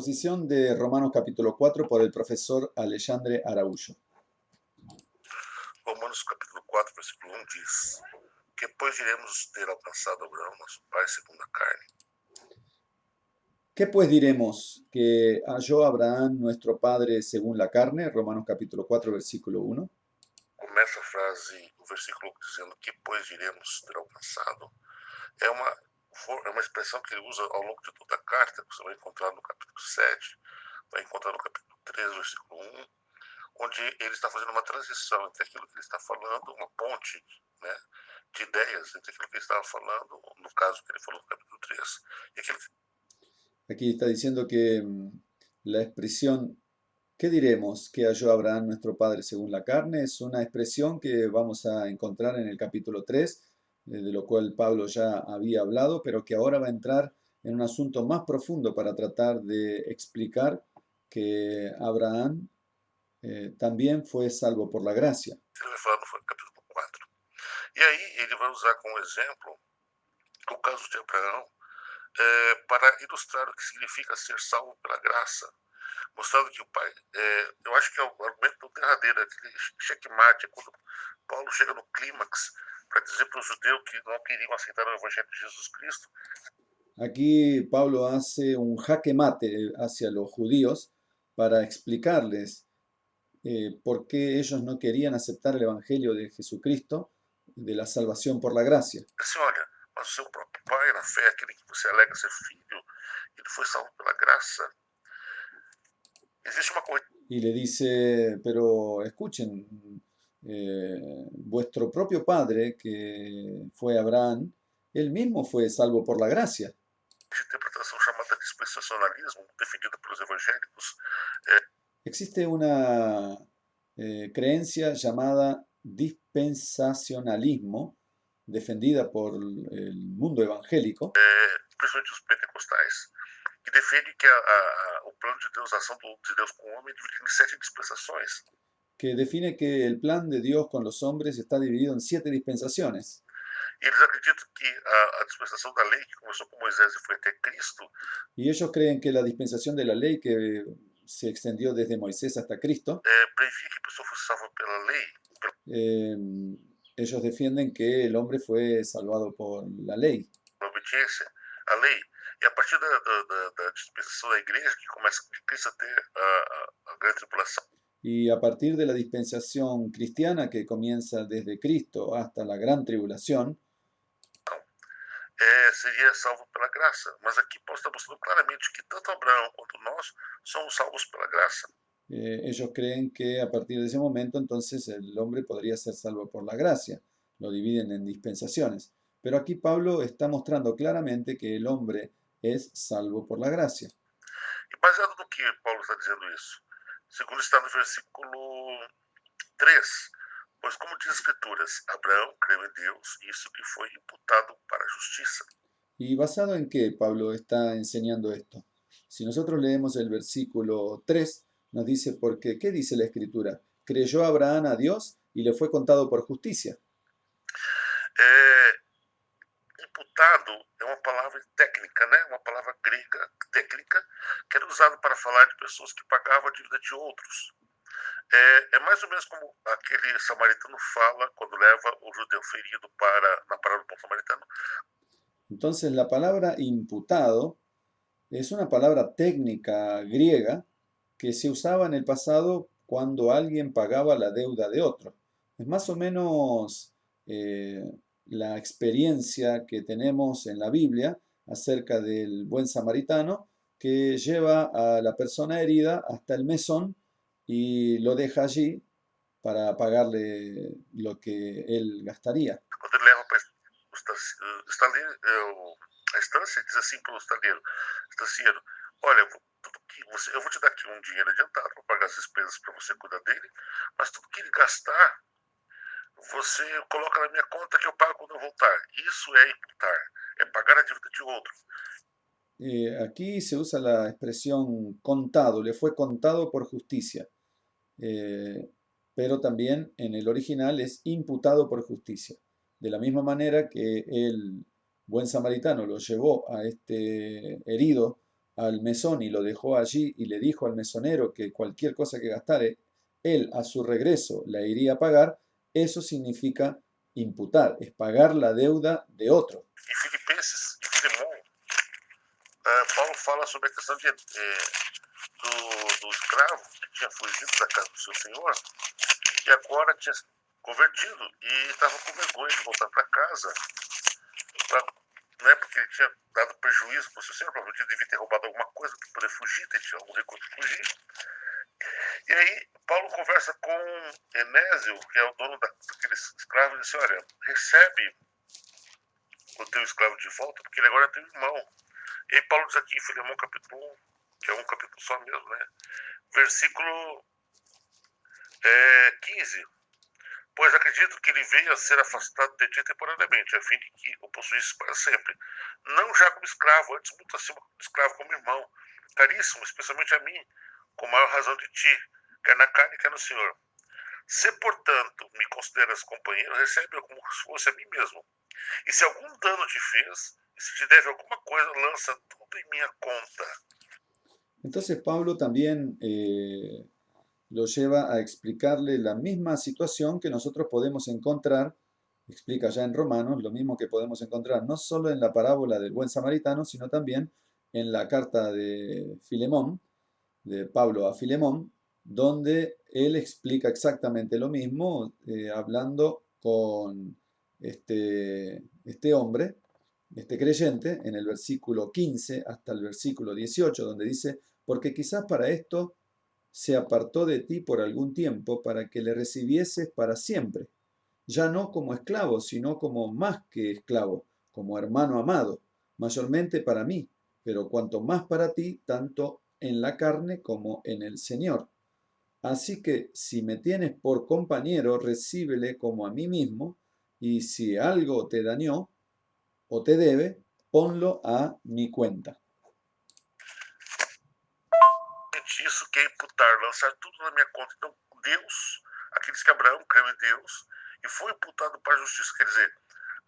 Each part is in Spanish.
Exposición de Romanos capítulo 4 por el profesor Alexandre Araújo. Romanos capítulo 4, versículo 1 diz: Que pois diremos ter alcançado Abraão, nosso pai, segundo a carne? ¿Qué pues diremos que halló Abraham nuestro padre según la carne? Romanos capítulo 4 versículo 1. Começa a frase, o versículo dizendo: Que pois diremos ter alcançado? É uma expressão que ele usa ao longo de toda a carta, que você vai encontrar no capítulo 7, vai encontrar no capítulo 3, versículo 1, onde ele está fazendo uma transição entre aquilo que ele está falando, uma ponte, né, de ideias entre aquilo que ele estava falando, no caso que ele falou no capítulo 3, e aquilo que... Aquí está diciendo que la expresión ¿qué diremos que halló Abraham nuestro padre según la carne? Es una expresión que vamos a encontrar en el capítulo 3, de lo cual Pablo ya había hablado, pero que ahora va a entrar en un asunto más profundo para tratar de explicar que Abraham también fue salvo por la gracia. ele vai falar no capítulo 4. E aí ele vai usar como exemplo o caso de Abraão para ilustrar o que significa ser salvo pela graça, mostrando que o pai, eu acho que é o argumento derradeiro, aquele checkmate, é quando Paulo chega no clímax para dizer para os judeus que não queriam aceitar o evangelho de Jesus Cristo. Aquí Pablo hace un jaque mate hacia los judíos para explicarles por qué ellos no querían aceptar el evangelio de Jesucristo, de la salvación por la gracia. Assim, olha, mas o seu próprio pai, na fé, aquele que você alega ser filho, ele foi salvo pela graça. Existe uma coisa. Y le dice, pero escuchen, vuestro propio padre, que fue Abraham, él mismo fue salvo por la gracia. Interpretação chamada dispensacionalismo, defendida pelos evangélicos. Existe una creencia llamada dispensacionalismo, defendida por el mundo evangélico, Principalmente os pentecostais, que defende que o plano de Deus, a ação de Deus com o homem, é dividido em 7 dispensações. que define que el plan de Dios con los hombres está dividido en 7 dispensaciones. E eles acreditam que a dispensação da lei, que começou com Moisés e foi até Cristo, Y ellos creen que la dispensación de la ley que se extendió desde Moisés hasta Cristo, previa que a pessoa fosse salva pela lei, ellos defienden que el hombre fue salvado por la lei. pela obediência à lei. E a partir da dispensação da igreja, que começa de Cristo até a grande tribulação, Y a partir de la dispensación cristiana que comienza desde Cristo hasta la gran tribulación, seria salvo pela graça. Mas aqui Paulo está mostrando claramente que tanto Abraão quanto nós somos salvos pela graça. ellos creen que a partir de ese momento entonces el hombre podría ser salvo por la gracia. Lo dividen en dispensaciones. Pero aquí Pablo está mostrando claramente que el hombre es salvo por la gracia. E baseado no que Paulo está dizendo isso? Segundo está no versículo 3. Pois como diz as Escrituras, Abraão creu em Deus e isso lhe foi imputado para a justiça. ¿Y basado en qué Pablo está enseñando esto? Si nosotros leemos el versículo 3, nos dice, porque, ¿qué dice la Escritura? Creyó Abraham a Dios y le fue contado por justicia. Imputado é uma palavra técnica, né? Uma palavra grega técnica que era usada para falar de pessoas que pagavam a dívida de outros. É mais ou menos como aquele samaritano fala quando leva o judeu ferido na parada do bom samaritano. Entonces la palabra imputado es una palabra técnica griega que se usaba en el pasado cuando alguien pagaba la deuda de otro. Es más o menos la experiencia que tenemos en la Biblia acerca del buen samaritano que lleva a la persona herida hasta el mesón y lo deja allí para pagarle lo que él gastaría. Quando ele leva para o estaleiro, a estância, diz assim para o estancieiro: olha, eu vou te dar aqui um dinheiro adiantado para pagar as despesas para você cuidar dele, mas tudo que ele gastar, você coloca na minha conta que eu pago quando eu voltar. Isso é imputar, é pagar a dívida de outro. Aquí se usa la expresión contado, le fue contado por justicia, pero también en el original es imputado por justicia. De la misma manera que el buen samaritano lo llevó a este herido al mesón y lo dejó allí y le dijo al mesonero que cualquier cosa que gastare, él a su regreso la iría a pagar, eso significa imputar, es pagar la deuda de otro. Em Filipenses, em Filemão, Paulo fala sobre a questão do escravo que tinha fugido da casa do seu senhor e agora tinha se convertido e estava com vergonha de voltar para casa, né, porque ele tinha dado prejuízo para o seu senhor, provavelmente devia ter roubado alguma coisa para poder fugir, tinha algum recurso para fugir. E aí Paulo conversa com Enésio, que é o dono daquele escravo, e diz: olha, recebe o teu escravo de volta, porque ele agora é teu irmão. E aí Paulo diz aqui em Filemão capítulo 1, que é um capítulo só mesmo, né? Versículo 15. Pois acredito que ele veio a ser afastado de ti temporariamente, a fim de que o possuísse para sempre. Não já como escravo, antes muito acima do escravo, como irmão. Caríssimo, especialmente a mim, com maior razão de ti, quer na carne, quer no Senhor. Se, portanto, me consideras companheiro, recebe-o como se fosse a mim mesmo. E se algum dano te fez, e se te deve alguma coisa, lança tudo em minha conta. Entonces Pablo también lo lleva a explicarle la misma situación que nosotros podemos encontrar, explica ya en Romanos, lo mismo que podemos encontrar no solo en la parábola del buen samaritano, sino también en la carta de Filemón, de Pablo a Filemón, donde él explica exactamente lo mismo, hablando con este hombre, este creyente, en el versículo 15 hasta el versículo 18, donde dice, porque quizás para esto se apartó de ti por algún tiempo para que le recibieses para siempre, ya no como esclavo, sino como más que esclavo, como hermano amado, mayormente para mí, pero cuanto más para ti, tanto en la carne como en el Señor. Así que si me tienes por compañero, recíbele como a mí mismo, y si algo te dañó o te debe, ponlo a mi cuenta. Isso que é imputar, lançar tudo na minha conta. Então, Deus, aqueles que Abraão creu em Deus e foi imputado para a justiça, quer dizer,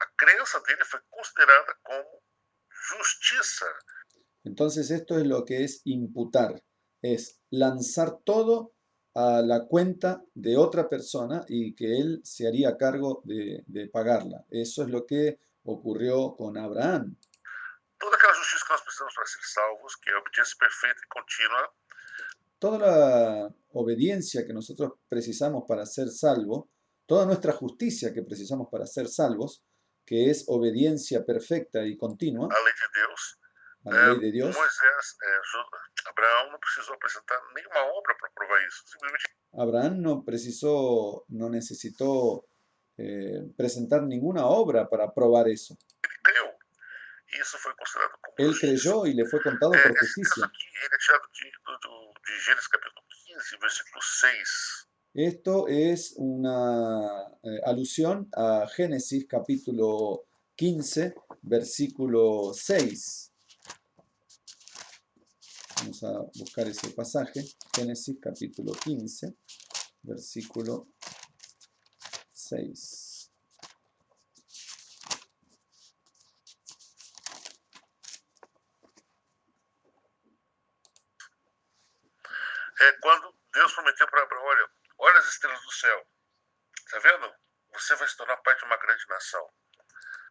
a crença dele foi considerada como justiça. Entonces esto es lo que es imputar, es lanzar todo a la cuenta de otra persona y que él se haría cargo de pagarla. Eso es lo que ocurrió con Abraham. Toda aquela justiça que nós precisamos para ser salvos, que é a obediência perfeita e contínua, Toda la obediencia que nosotros precisamos para ser salvos, toda nuestra justicia que precisamos para ser salvos, que es obediencia perfecta y continua a lei de Deus, a la ley de Dios, Moisés, Abraão não precisou apresentar nenhuma obra para provar isso. Simplesmente Abraham no necesitó presentar ninguna obra para probar eso. ele creu. E isso foi considerado como Él justiça. creyó y le fue contado por Esse texto justicia. aqui ele é tirado de Gênesis capítulo 15, versículo 6. Esto es una alusión a Génesis capítulo 15, versículo 6. Vamos a buscar ese pasaje. Génesis capítulo 15, versículo 6. Quando Deus prometeu para Abraão, olha as estrelas do céu, está vendo? Você vai se tornar pai de uma grande nação.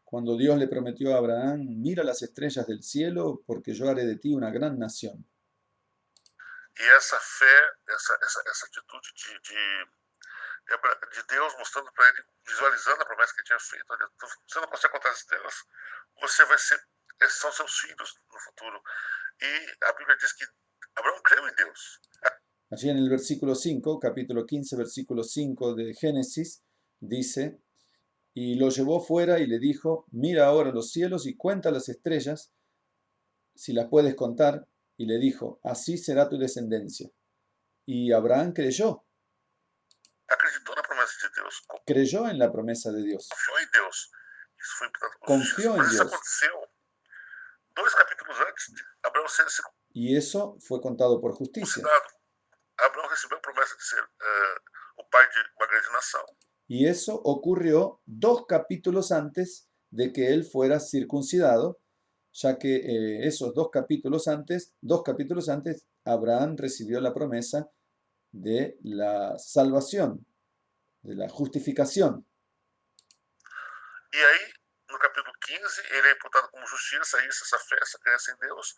Cuando Dios le prometió a Abraham, mira las estrellas del cielo, porque yo haré de ti una gran nación. E essa fé, essa atitude de Deus mostrando para ele, visualizando a promessa que ele tinha feito, olha, você não consegue contar as estrelas, você vai ser, esses são seus filhos no futuro. E a Bíblia diz que Abraão creu em Deus. Allí en el versículo 5, capítulo 15, versículo 5 de Génesis, dice, y lo llevó fuera y le dijo, mira ahora los cielos y cuenta las estrellas, si las puedes contar, y le dijo, así será tu descendencia. Y Abraham creyó. Acreditou na promessa de Deus. Creyó en la promesa de Dios. Confiou em Deus. Isso foi imputado por Confió justiça. en Mas isso Dios. aconteceu 2 capítulos antes de Abraão ser Y eso fue contado por justicia. circuncidado. Abraão recebeu a promessa de ser o pai de uma grande nação. Y eso ocurrió 2 capítulos antes de que él fuera circuncidado, ya que esos dos capítulos antes, Abraham recibió la promesa de la salvación, de la justificación. E aí, no capítulo 15, ele é imputado como justiça, isso, essa fé, essa crença em Deus.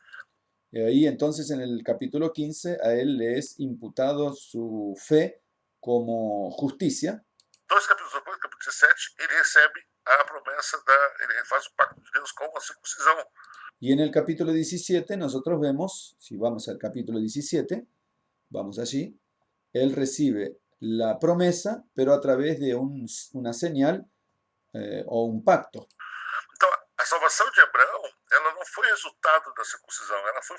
Y ahí entonces en el capítulo 15 a él le es imputado su fe como justicia. 2 capítulos depois, no capítulo 17, ele recebe a promessa ele faz o pacto de Deus com a circuncisão. Y en el capítulo 17 nosotros vemos, si vamos al capítulo 17, vamos allí, él recibe la promesa, pero a través de una señal o un pacto. Então, a salvação de Abraão, ela não foi resultado da circuncisão, ela foi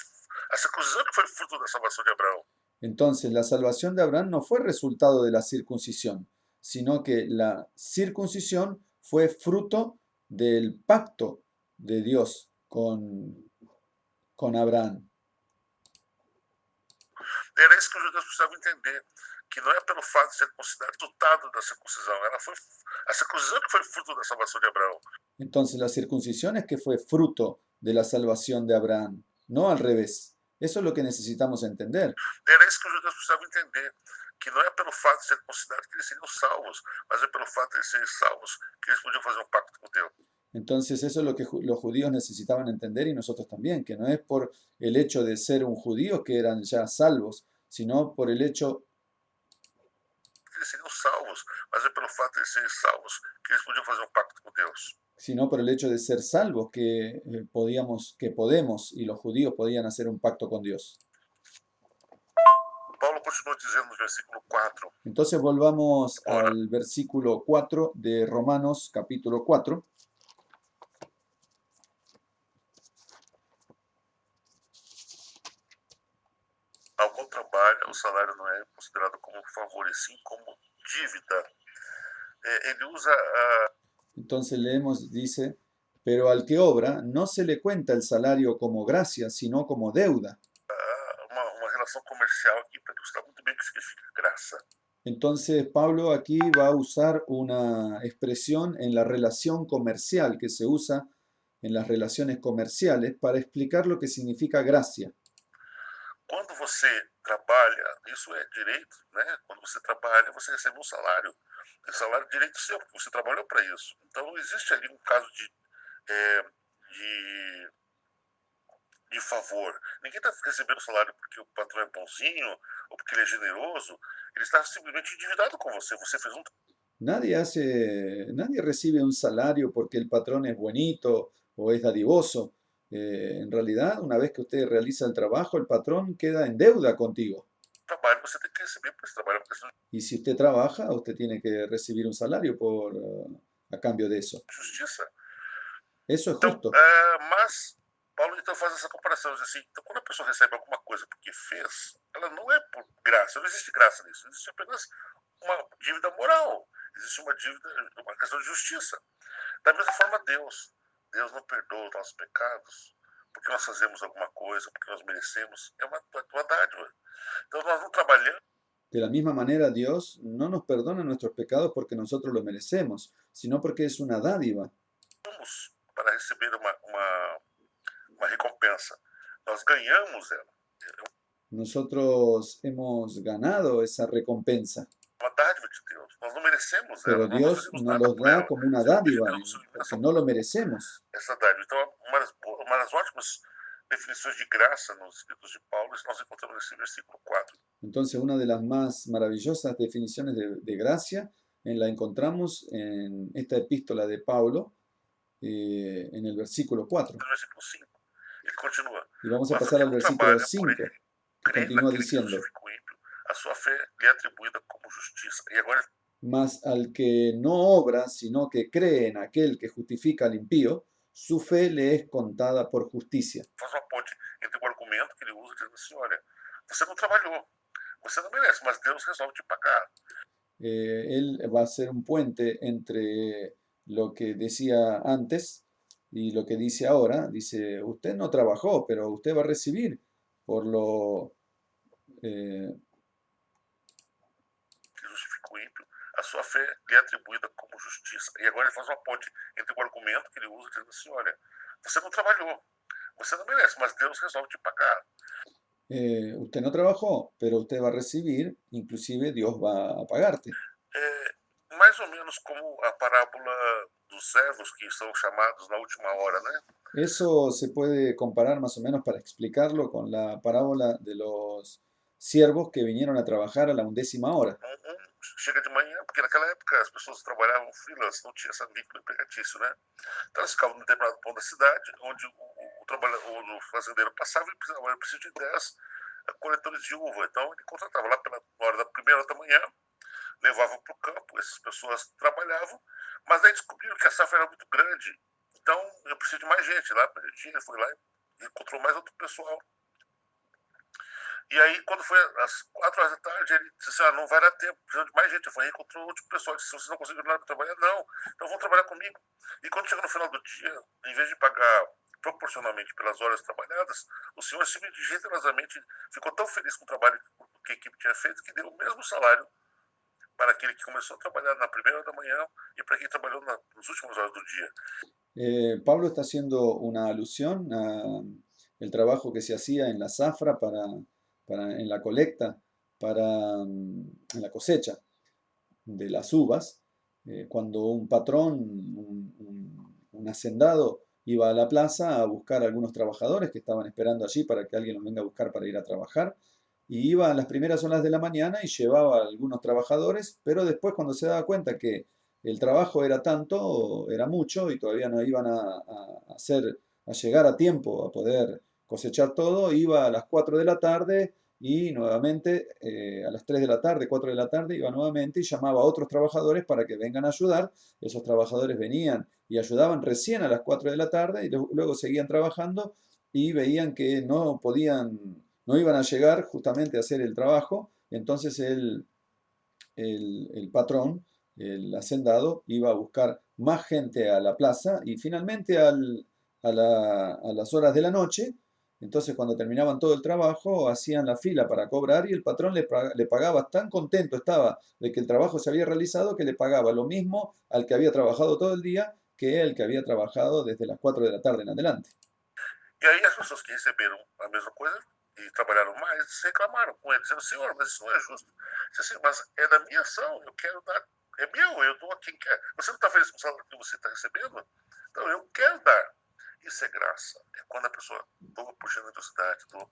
a circuncisão que foi fruto da salvação de Abraão. Entonces, la salvación de Abraham no fue resultado de la circuncisión, sino que la circuncisión fue fruto del pacto de Dios con Abraham. Era isso que os judeus precisavam entender, que não é pelo fato de ser considerado resultado da circuncisão, ela foi a circuncisão que foi fruto da salvação de Abraão. Entonces, la circuncisión es que fue fruto de la salvación de Abraham, no al revés. Eso es lo que necesitamos entender. Era isso que os judeus precisavam entender, que não é pelo fato de ser considerado que eles seriam salvos, mas é pelo fato de eles serem salvos que eles podiam fazer um pacto com Deus. Entonces eso es lo que los judíos necesitaban entender y nosotros también, que no es por el hecho de ser un judío que eran ya salvos, sino por el hecho Que eles seriam salvos, mas é pelo fato de eles serem salvos que eles podiam fazer um pacto com Deus. sino por el hecho de ser salvos que podemos y los judíos podían hacer un pacto con Dios. Paulo continua dizendo no versículo 4. Entonces volvamos Ahora, al versículo 4 de Romanos capítulo 4. ao qual trabalha, o salário não é considerado como favor, e sim como dívida. Ele usa Entonces leemos, dice, pero al que obra no se le cuenta el salario como gracia, sino como deuda. uma relação comercial aqui para ilustrar muito bem o que significa graça. Entonces Pablo aquí va a usar una expresión en la relación comercial que se usa en las relaciones comerciales para explicar lo que significa gracia. Quando você trabalha, isso é direito, né? Quando você trabalha, você recebe um salário. O salário é direito seu, porque você trabalhou para isso. Então não existe ali um caso de favor. Ninguém está recebendo salário porque o patrão é bonzinho ou porque ele é generoso. Ele está simplesmente endividado com você. Você fez um Nadie recibe un salario porque el patrón es bonito o es dadivoso. En realidad, una vez que usted realiza el trabajo, el patrón queda en deuda contigo. trabalho, você tem que receber por esse trabalho, porque senão Y si usted trabaja, usted tiene que recibir un salario a cambio de eso. é justiça. Eso es Então, justo. mas Paulo então faz essa comparação, diz assim, então quando a pessoa recebe alguma coisa porque fez, ela não é por graça, não existe graça nisso, existe apenas uma dívida moral, existe uma dívida, uma questão de justiça. Da mesma forma, Deus não perdoa os nossos pecados porque nós fazemos alguma coisa, porque nós merecemos, é uma dádiva. Então nós não trabalhamos De la misma manera, Dios no nos perdona nuestros pecados porque nosotros lo merecemos, sino porque es una dádiva. para receber uma recompensa, nós ganhamos ela. Nosotros hemos ganado esa recompensa, Uma dádiva de Deus. Nós não merecemos ela, pero nós não Dios fazemos nos nada los por da ela. como una Simplesmente dádiva, Deus, no seu porque imenso no lo amor, merecemos. essa dádiva. Então, uma das ótimas definições de graça nos escritos de Paulo, nós encontramos nesse versículo 4. Entonces, una de las más maravillosas definiciones de gracia la encontramos en esta epístola de Pablo, en el versículo 4. No versículo 5, ele continua. Y vamos a Mas pasar aquele al que não versículo trabalha, 5, porém, que crê continúa naquele que diciendo, justifica o ímpio, a sua fé lhe é atribuída como justiça. E agora mas al que no obra, sino que cree en aquel que justifica al impío, su fe le es contada por justicia. faz uma ponte entre o argumento que ele usa, dizendo assim, olha, você não trabalhou, você não merece, mas Deus resolve te pagar. Él va a ser un puente entre lo que decía antes y lo que dice ahora. Dice, usted no trabajó, pero usted va a recibir por lo... Que justifica o ímpio, a sua fé lhe é atribuída como justiça. E agora ele faz uma ponte entre o argumento que ele usa, dizendo assim, olha, você não trabalhou, Você não merece, mas Deus resolve te pagar. Usted no trabajó, pero usted va a recibir, inclusive Dios va a pagarte. É mais ou menos como a parábola dos servos que são chamados na última hora, né? Eso se puede comparar más o menos para explicarlo con la parábola de los siervos que vinieron a trabajar a la 11ª hora. Chega de manhã, porque naquela época as pessoas trabalhavam freelance, não tinha essa vínculo empregatício, né? Então elas ficavam num determinado ponto da cidade, onde o fazendeiro passava e precisava, eu preciso de 10 coletores de uva. Então ele contratava lá pela hora da primeira da manhã, levavam para o campo, essas pessoas trabalhavam, mas daí descobriram que a safra era muito grande. Então eu preciso de mais gente lá. Ele foi lá e encontrou mais outro pessoal. E aí, quando foi às 4 horas da tarde, ele disse assim, não vai dar tempo, precisa de mais gente. Eu falei, encontrou outro pessoal, disse, vocês não conseguiram nada para trabalhar? Não, então vão trabalhar comigo. E quando chega no final do dia, em vez de pagar proporcionalmente pelas horas trabalhadas, o senhor simplesmente generosamente ficou tão feliz com o trabalho que a equipe tinha feito, que deu o mesmo salário para aquele que começou a trabalhar na primeira hora da manhã e para quem trabalhou nas últimas horas do dia. Pablo está haciendo una alusión al trabajo que se hacía en la zafra en la colecta, en la cosecha de las uvas, cuando un patrón, un hacendado, iba a la plaza a buscar a algunos trabajadores que estaban esperando allí para que alguien los venga a buscar para ir a trabajar, y iba a las primeras horas de la mañana y llevaba a algunos trabajadores, pero después cuando se daba cuenta que el trabajo era tanto, era mucho y todavía no iban a llegar a tiempo a poder cosechar todo, iba a las 4 de la tarde y nuevamente a las 3 de la tarde, 4 de la tarde, iba nuevamente y llamaba a otros trabajadores para que vengan a ayudar. Esos trabajadores venían y ayudaban recién a las 4 de la tarde y luego seguían trabajando y veían que no podían, no iban a llegar justamente a hacer el trabajo. Entonces el patrón, el hacendado, iba a buscar más gente a la plaza y finalmente a las horas de la noche, entonces cuando terminaban todo el trabajo, hacían la fila para cobrar y el patrón le pagaba, tan contento estaba de que el trabajo se había realizado, que le pagaba lo mismo al que había trabajado todo el día que el que había trabajado desde las 4 de la tarde en adelante. E aí as pessoas que receberam a mesma coisa e trabalharam mais reclamaram com ele, dizendo, senhor, mas isso não é justo. Disse assim, mas é da minha ação, eu quero dar, é meu, eu dou a quem quer. Você não está feliz com o salário que você está recebendo? Então eu quero dar. Isso é graça. É quando a pessoa doa por generosidade, doa.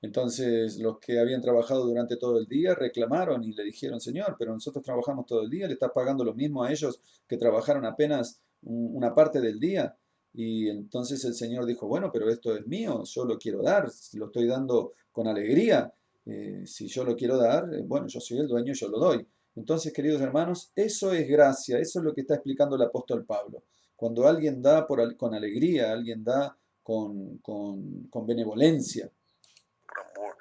Entonces los que habían trabajado durante todo el día reclamaron y le dijeron, Señor, pero nosotros trabajamos todo el día, le estás pagando lo mismo a ellos que trabajaron apenas una parte del día. Y entonces el Señor dijo, bueno, pero esto es mío, yo lo quiero dar, lo estoy dando con alegría. Si yo lo quiero dar, bueno, yo soy el dueño y yo lo doy. Entonces, queridos hermanos, eso es gracia, eso es lo que está explicando el apóstol Pablo. Cuando alguien da con alegría, alguien da con benevolencia, Por amor,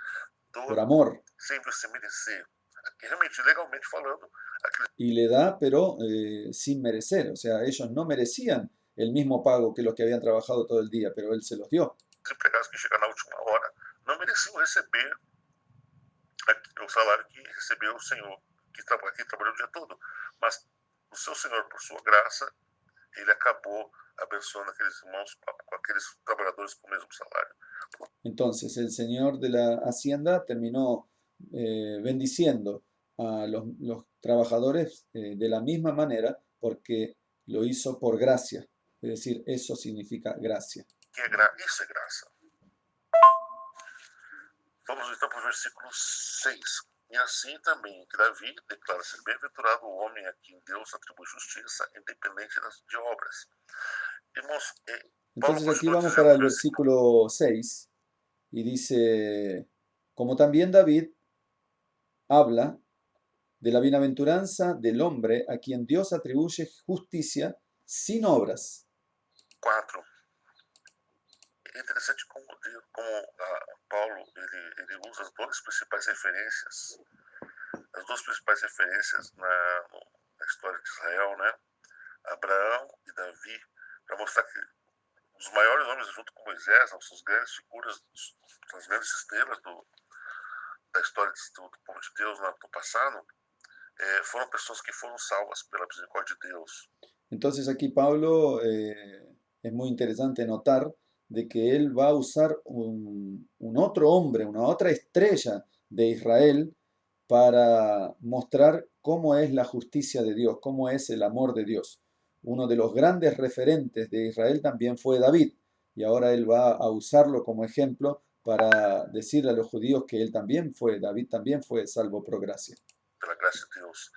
por doa amor, sem você merecer. Aqui, realmente, legalmente falando, aqueles y le da, pero sin merecer. O sea, ellos no merecían el mismo pago que los que habían trabajado todo el día, pero él se los dio. empregados que chegam na última hora não mereciam receber o salário que recebeu o senhor que trabalhou o dia todo. Mas o seu senhor, por sua graça, ele acabou abençoando aqueles irmãos com aqueles trabalhadores com o mesmo salário. Entonces el señor de la hacienda terminó bendiciendo a los trabajadores de la misma manera porque lo hizo por gracia. Es decir, eso significa gracia. Que isso é graça. Vamos então para o versículo 6. E assim também que Davi declara ser bem-aventurado o homem a quem Deus atribui justiça, independente de obras. Irmãos, Paulo Entonces aquí continua vamos dizendo para no el versículo versículo 6 y dice, como también David habla de la bienaventuranza del hombre a quien Dios atribuye justicia sin obras. 4. É interessante como Paulo ele usa as duas principais referências na história de Israel, né? Abraão e Davi, para mostrar que os maiores homens, junto com Moisés, são as grandes figuras, as grandes estrelas da história do povo de Deus no passado, foram pessoas que foram salvas pela misericórdia de Deus. Entonces aquí Pablo es muy interesante notar de que él va a usar un otro hombre, una otra estrella de Israel para mostrar cómo es la justicia de Dios, cómo es el amor de Dios. Uno de los grandes referentes de Israel también fue David, y ahora él va a usarlo como ejemplo para decirle a los judíos que David también fue salvo por gracia. Pela graça de Deus.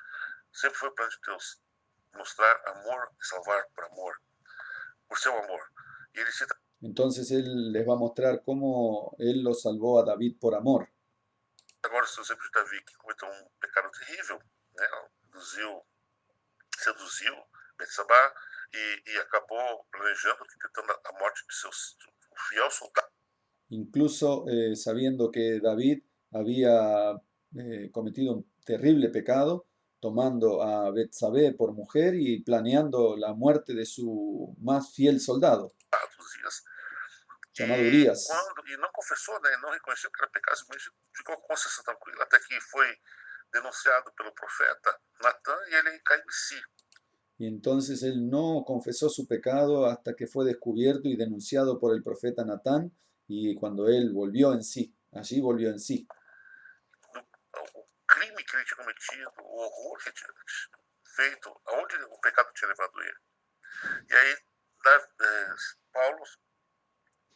Sempre foi o plano de Deus mostrar amor e salvar por amor, por seu amor. E ele cita Entonces él les va a mostrar cómo él lo salvó a David por amor. agora o seu exemplo de Davi, que cometeu um pecado terrível, né? Seduziu Betsabá e acabou planejando, tentando a morte de seu fiel soldado. Incluso sabiendo que David había cometido un terrible pecado, tomando a Betsabé por mujer y planeando la muerte de su más fiel soldado, Uzias. llamado Urias. E não confessou, né? Não reconheceu que era pecado, mas ficou com consciência tranquila, até que foi denunciado pelo profeta Natan e ele cai em si. Y entonces él no confesó su pecado hasta que fue descubierto y denunciado por el profeta Natán, y cuando él volvió en sí, allí volvió en sí. O crime que ele tinha cometido, o horror que ele tinha feito, aonde o pecado tinha levado ele. E aí Paulo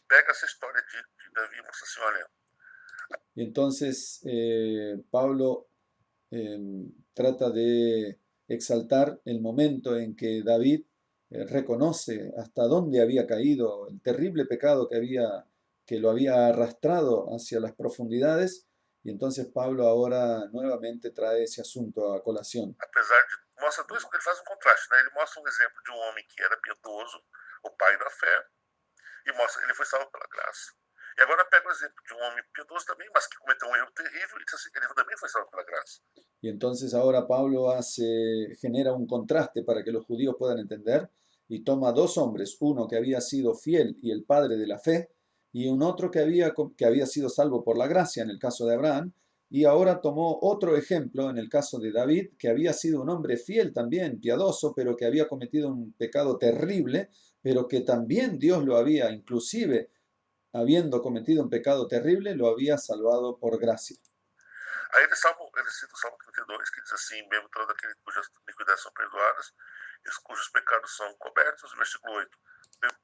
pega essa história de Davi e mostra assim, olha, Y entonces Pablo trata de exaltar el momento en que David reconoce hasta dónde había caído, el terrible pecado que lo había arrastrado hacia las profundidades, y entonces Pablo ahora nuevamente trae ese asunto a colación. apesar de mostra dois, ele faz um contraste, né? Ele mostra um exemplo de um homem que era piedoso, o pai da fé, e mostra ele foi salvo pela graça. E agora pega o exemplo de um homem piedoso também, mas que cometeu um erro terrível, e diz assim, ele também foi salvo pela graça. Y entonces ahora Pablo genera un contraste para que los judíos puedan entender, y toma dos hombres, uno que había sido fiel y el padre de la fe, y un otro que había sido salvo por la gracia, en el caso de Abraham, y ahora tomó otro ejemplo en el caso de David, que había sido un hombre fiel también, piadoso, pero que había cometido un pecado terrible, pero que también Dios lo había, inclusive habiendo cometido un pecado terrible, lo había salvado por gracia. Aí ele cita o Salmo 32, que diz assim, mesmo todo aquele cujas iniquidades são perdoadas, e cujos pecados são cobertos, versículo 8.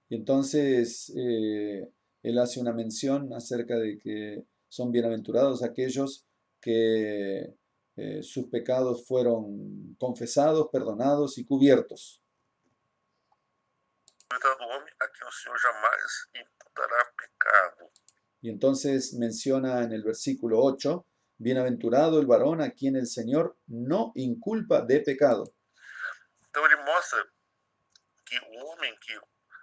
Y entonces él hace una mención acerca de que son bienaventurados aquellos que sus pecados fueron confesados, perdonados y cubiertos. Do homem a quem o Senhor jamais imputará pecado. Y entonces menciona en el versículo 8, bienaventurado el varón a quien el Señor no inculpa de pecado. Então ele mostra que o homem que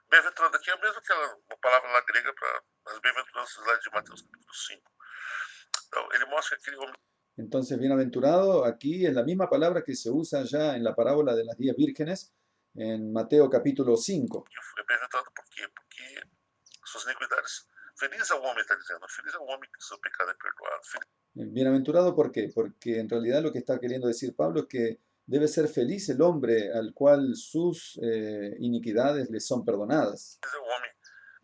bem-aventurado aqui é a mesma que uma palavra lá grega para as bem-aventuranças lá de Mateus capítulo 5. Então ele mostra que aquele homem Entonces, bienaventurado aquí es la misma palabra que se usa ya en la parábola de las 10 vírgenes en Mateo capítulo 5. é bem-aventurado por quê? Porque suas iniquidades. Feliz é o homem, está dizendo. Feliz é o homem que seu pecado é perdoado. Bienaventurado, ¿por qué? Porque en realidad lo que está queriendo decir Pablo es que debe ser feliz el hombre al cual sus iniquidades le son perdonadas. Feliz é o homem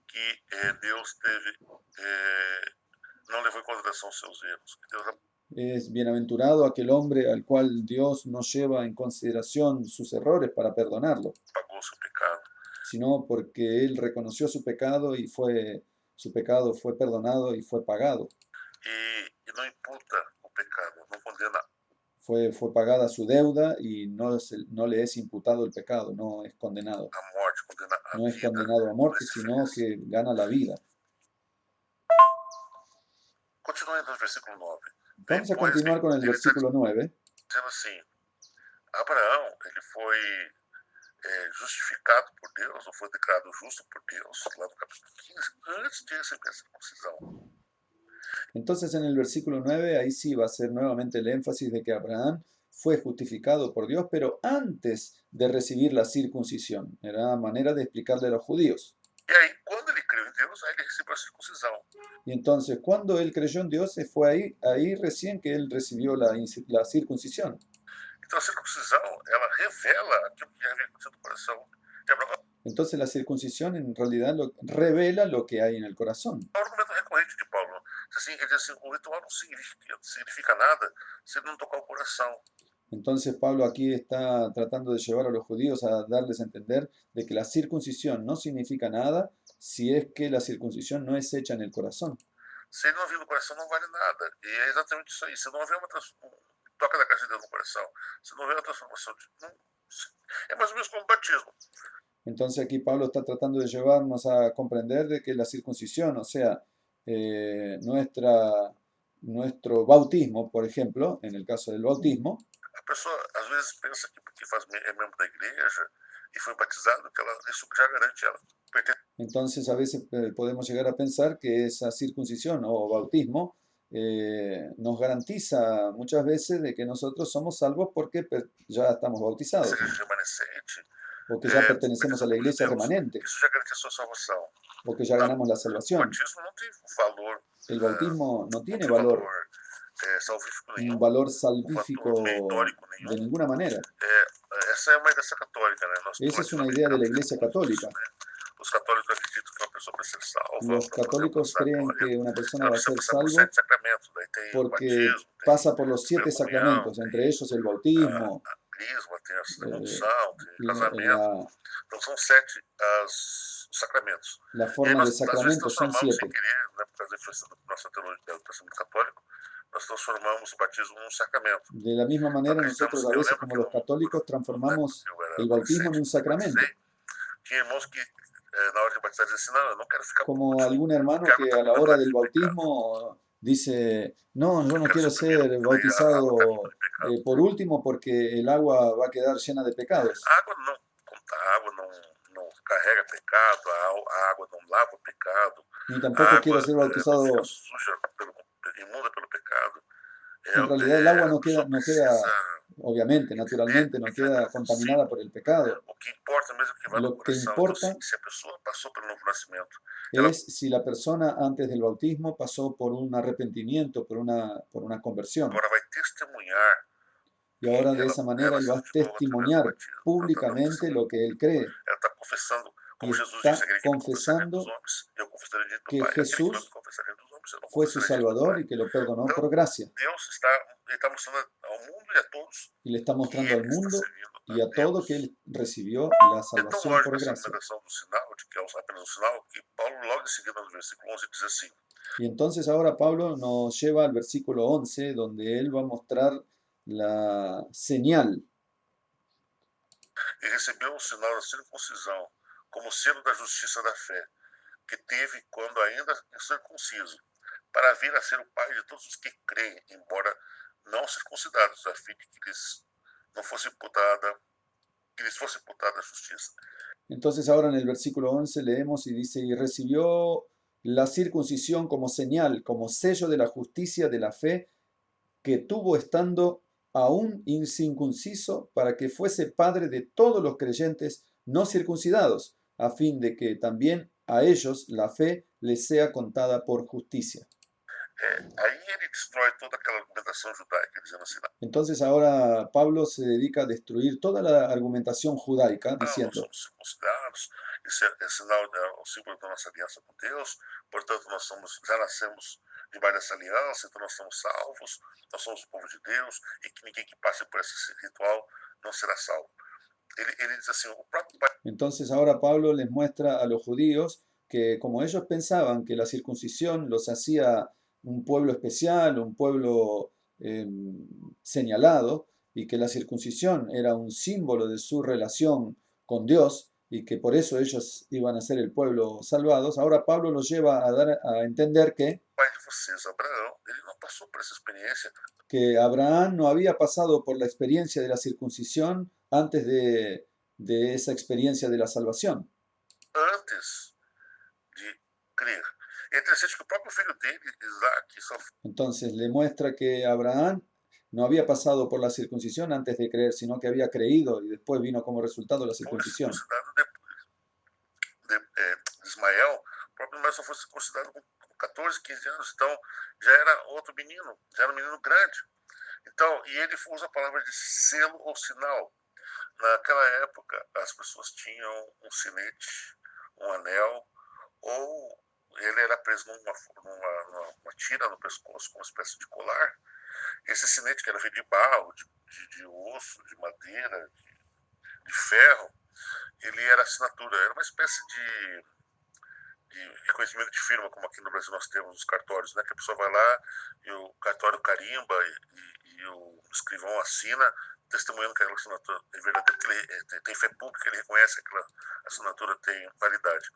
que Deus não levou em consideração seus erros. Que Deus Es bienaventurado aquel hombre al cual Dios no lleva en consideración sus errores para perdonarlo, pagou seu pecado. sino porque él reconoció su pecado y su pecado fue perdonado y fue pagado. E não imputa o pecado, não condena. Fue pagada su deuda y no le es imputado el pecado, no es condenado. A morte, condena a No es vida. condenado a muerte, sino que gana la vida. Continuando no versículo 9. Vamos a continuar con el versículo 9. Dizendo assim, Abraão, ele foi justificado por Deus, ou foi declarado justo por Deus, lá no capítulo 15, antes de receber a circuncisão. Entonces en el versículo 9, ahí sí va a ser nuevamente el énfasis de que Abraham fue justificado por Dios, pero antes de recibir la circuncisión. Era la manera de explicarle a los judíos. E aí, quando ele creu em Deus, aí ele recebeu a circuncisão. Y entonces, cuando él creyó en Dios, fue ahí recién que él recibió la circuncisión. Então a circuncisão, ela revela aquilo que já havia acontecido no coração Entonces la circuncisión en realidad revela lo que hay en el corazón. É um argumento recorrente de Paulo. Assim, ele diz assim, o ritual não significa nada se ele não tocar o coração. Entonces Pablo aquí está tratando de llevar a los judíos a darles a entender de que la circuncisión no significa nada si es que la circuncisión no es hecha en el corazón. Se ele não vir no coração, não vale nada. E é exatamente isso aí. Se não houver uma toca da caixa de Deus no coração, se não houver uma transformação, é mais ou menos como o batismo. Entonces aquí Pablo está tratando de llevarnos a comprender de que la circuncisión, o sea, nuestro bautismo, por ejemplo, en el caso del bautismo, A pessoa às vezes pensa que porque é membro da igreja e foi batizado, que isso já garante ela pertencer. Entonces a veces podemos llegar a pensar que esa circuncisión o bautismo nos garantiza muchas veces de que nosotros somos salvos porque ya estamos bautizados, ¿no? Remanescente, O que ya pertenecemos a la por iglesia Deus, remanente, isso já garante a sua salvação. o que ya ganamos la O salvación. batismo não tem valor, El bautismo no não tiene tem valor valor, salvífico un nenhum, valor um fator salvífico meritórico de nenhum. ninguna manera. Essa é uma ideia católica, né? Nós Esa es una idea de la iglesia católica. né? Os católicos acreditam que uma pessoa para ser salva, Los para poder católicos alcançar a creen glória, que una persona ela va a precisa ser passar por salvo 7 sacramentos. Daí tem o porque batismo, tem pasa por a los 7 primeira comunhão, sacramentos, entre tem ellos el a bautismo, crisma, tem a eh, unção, tem casamento. Então são 7 os sacramentos. la E aí forma de nós, às vezes, sacramentos son transformamos sem 7. querer, né, por causa da influência da nossa teologia do pensamento católico, nós transformamos o batismo num sacramento. De la misma manera, nosotros a Eu veces, lembro como que los católicos, na época transformamos que eu era el bautismo en adolescente, un sacramento. batizei, tinha irmãos que na hora de batizar diziam assim, não, eu não quero ficar puro, Como algún hermano porque a água que está a me la dando hora leve del de pecado. bautismo dice, no, yo Eu no quero quiero ser o primeiro, ser porque daí a água está limpa bautizado de pecado. por último porque el agua va a quedar llena de pecados. A água não carrega pecado, a água não lava o pecado, Ni a tampoco quiero água ser não fica bautizado. suja, imunda pelo pecado. En realidad el agua A no pessoa queda, precisa obviamente, entender naturalmente, no que queda contaminada por el pecado. o que importa mesmo é que vai no Lo que coração. Então, importa se a pessoa passou pelo novo nascimento, ela es si la persona antes del bautismo pasó por un arrepentimiento, por una conversión. agora vai testemunhar Y que ahora de esa manera ela él se va a novo através do testimoniar batismo. Ela está dando públicamente testemunho. lo que él cree. Ela está confessando, Y como Jesus disse, a está igreja que me confessar diante dos confesando homens, eu confessarei diante do que Pai. Aquele que vai me Jesús confessar diante dos homens, eu não fue su confessarei diante do Salvador Pai. y que lo perdonó Então, por gracia. Deus está mostrando ao mundo e a todos Y le está que mostrando al ele está mundo servindo y a a todo que Deus. él recibió la É tão salvación lógico por essa gracia. argumentação do sinal, de que é apenas um sinal, que Paulo, logo em seguida, no versículo 11, diz assim: Y entonces ahora Pablo nos lleva al versículo 11, donde él va a mostrar la señal. E recebeu o sinal da circuncisão, como selo da justiça da fé, que teve quando ainda incircunciso, para vir a ser o pai de todos os que creem, embora não circuncidados, a fim de que lhes não fosse imputada, que lhes fosse imputada a justiça. Entonces ahora en el versículo 11 leemos y dice, y recibió la circuncisión como señal, como sello de la justicia de la fe que tuvo estando aún incircunciso para que fuese padre de todos los creyentes no circuncidados, a fin de que también a ellos la fe les sea contada por justicia. Aí ele destrói toda aquela argumentação judaica, dizendo assim: Entonces ahora Pablo se dedica a destruir toda la argumentación judaica, não, nós diciendo, somos circuncidados, isso é sinal, o símbolo da nossa aliança com Deus, portanto, já nascemos debaixo dessa aliança, então nós somos salvos, nós somos o povo de Deus, e que ninguém que passe por esse ritual não será salvo. Ele diz assim: o próprio pai. Entonces ahora Pablo les muestra a los judíos que como ellos pensaban que la circuncisión los hacía un pueblo especial, un pueblo señalado, y que la circuncisión era un símbolo de su relación con Dios, y que por eso ellos iban a ser el pueblo salvados, ahora Pablo los lleva a dar a entender Pai de vocês, Abraão, ele não passou por essa experiência que Abraham no había pasado por la experiencia de la circuncisión antes de esa experiencia de la salvación. antes de crer. É interessante que o próprio filho dele, Isaac, só Entonces le muestra que Abraham no había pasado por la circuncisión antes de creer, sino que había creído y después vino como resultado la foi circuncisión. circuncidado de Ismael, o próprio Ismael só foi circuncidado com 14, 15 anos, então já era outro menino, já era um menino grande. Então, e ele usa a palavra de selo ou sinal. naquela época as pessoas tinham um sinete, um anel, ou ele era preso numa tira no pescoço, com uma espécie de colar. Esse sinete, que era feito de barro, de osso, de madeira, de ferro, ele era assinatura, era uma espécie de reconhecimento de firma, como aqui no Brasil nós temos os cartórios, né? Que a pessoa vai lá e o cartório carimba e o escrivão assina, testemunhando que aquela assinatura é verdadeira, que ele tem fé pública, ele reconhece que aquela assinatura tem validade.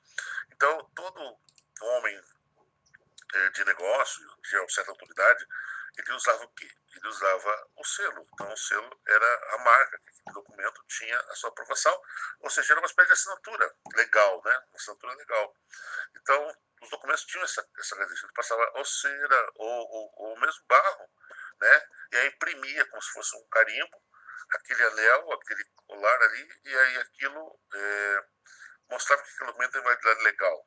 Então, todo homem de negócio, de uma certa autoridade, ele usava o quê? Ele usava o selo. Então, o selo era a marca que aquele documento tinha a sua aprovação, ou seja, era uma espécie de assinatura legal, né? Uma assinatura legal. Então, os documentos tinham essa característica, ele passava ou cera ou mesmo barro, né? E aí imprimia como se fosse um carimbo, aquele anel, aquele colar ali, e aí aquilo mostrava que aquele documento tem validade legal.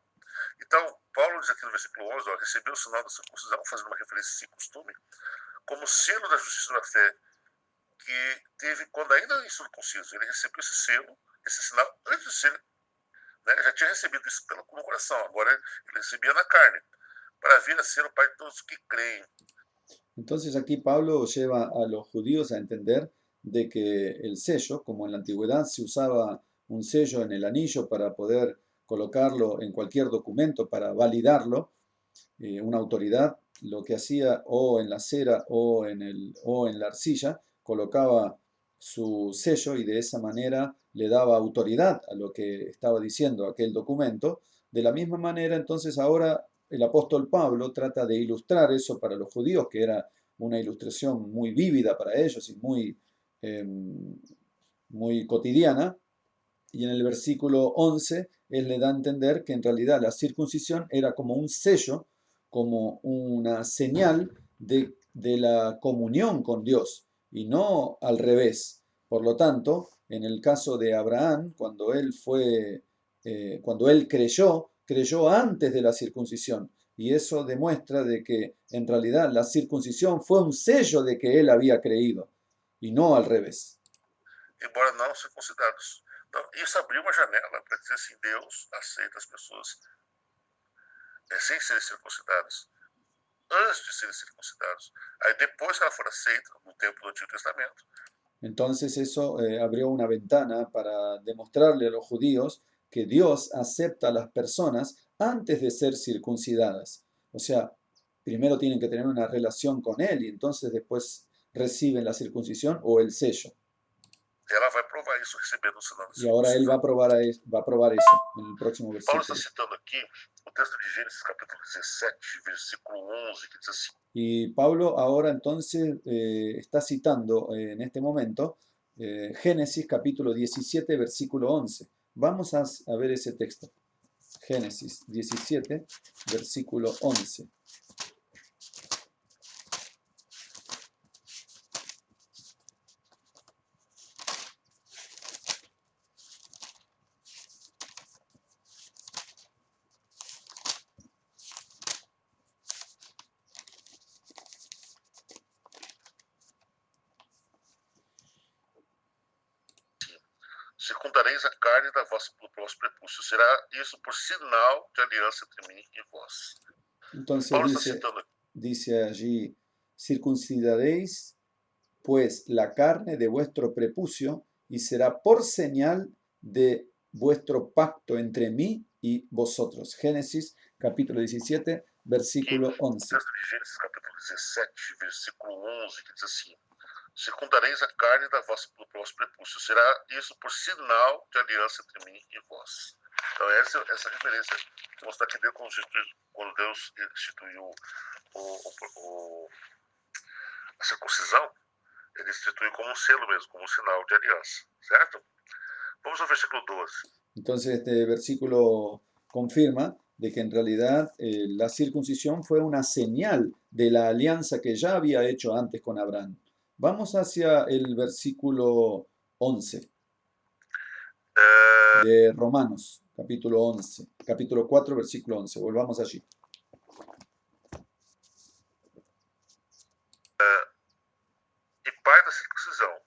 Então, Paulo diz aqui no versículo 11, ó, recebeu o sinal da circuncisão, fazendo uma referência a esse costume, como selo da justiça da fé, que teve quando ainda incircunciso. Ele recebeu esse selo, esse sinal, antes de ser, né, já tinha recebido isso no coração, agora ele recebia na carne, para vir a ser o pai de todos que creem. Entonces aquí Pablo lleva a los judíos a entender de que el sello, como en la antigüedad se usaba un sello en el anillo para poder colocarlo en cualquier documento para validarlo, una autoridad lo que hacía o en la cera o en la arcilla, colocaba su sello y de esa manera le daba autoridad a lo que estaba diciendo aquel documento. De la misma manera, entonces ahora el apóstol Pablo trata de ilustrar eso para los judíos, que era una ilustración muy vívida para ellos y muy cotidiana. Y en el versículo 11, él le da a entender que en realidad la circuncisión era como un sello, como una señal de la comunión con Dios, y no al revés. Por lo tanto, en el caso de Abraham, cuando él creyó antes de la circuncisión, y eso demuestra de que en realidad la circuncisión fue un sello de que él había creído, y no al revés. Embora não circuncidados. Então, isso abriu uma janela para dizer assim, Deus aceita as pessoas sem serem circuncidadas, antes de serem circuncidados. Aí depois que ela for aceita, no tempo do Antigo Testamento, entonces eso abrió una ventana para demostrarle a los judíos que Dios acepta a las personas antes de ser circuncidadas. O sea, primero tienen que tener una relación con Él y entonces después reciben la circuncisión o el sello. ela vai provar isso recebendo o sinal da Y ahora Él va circuncisão. a probar eso en el próximo Paulo está versículo. citando aqui o texto de Gênesis capítulo 17, versículo 11, que diz assim: Y Pablo ahora entonces está citando en este momento Génesis capítulo 17, versículo 11. Vamos a ver ese texto. Génesis 17, versículo 11. circundareis a carne do vosso prepúcio. Será isso por sinal de aliança entre mim e vós. Entonces Paulo está citando aqui. dice allí, circuncidaréis pues la carne de vuestro prepucio y será por señal de vuestro pacto entre mí y vosotros. Génesis capítulo 17, versículo 11. O texto de Gênesis capítulo 17, versículo 11, que diz assim: circundareis a carne do vosso prepúcio. Será isso por sinal de aliança entre mim e vós. Então, essa referência que mostra que Deus, quando Deus instituiu a circuncisão, ele instituiu como um selo mesmo, como um sinal de aliança, certo? Vamos ao versículo 12. Entonces este versículo confirma de que en realidad la circuncisión fue una señal de la alianza que ya había hecho antes con Abraham. Vamos hacia el versículo 11 de Romanos, capítulo 4, versículo 11. Volvamos allí. E pai da circuncisão,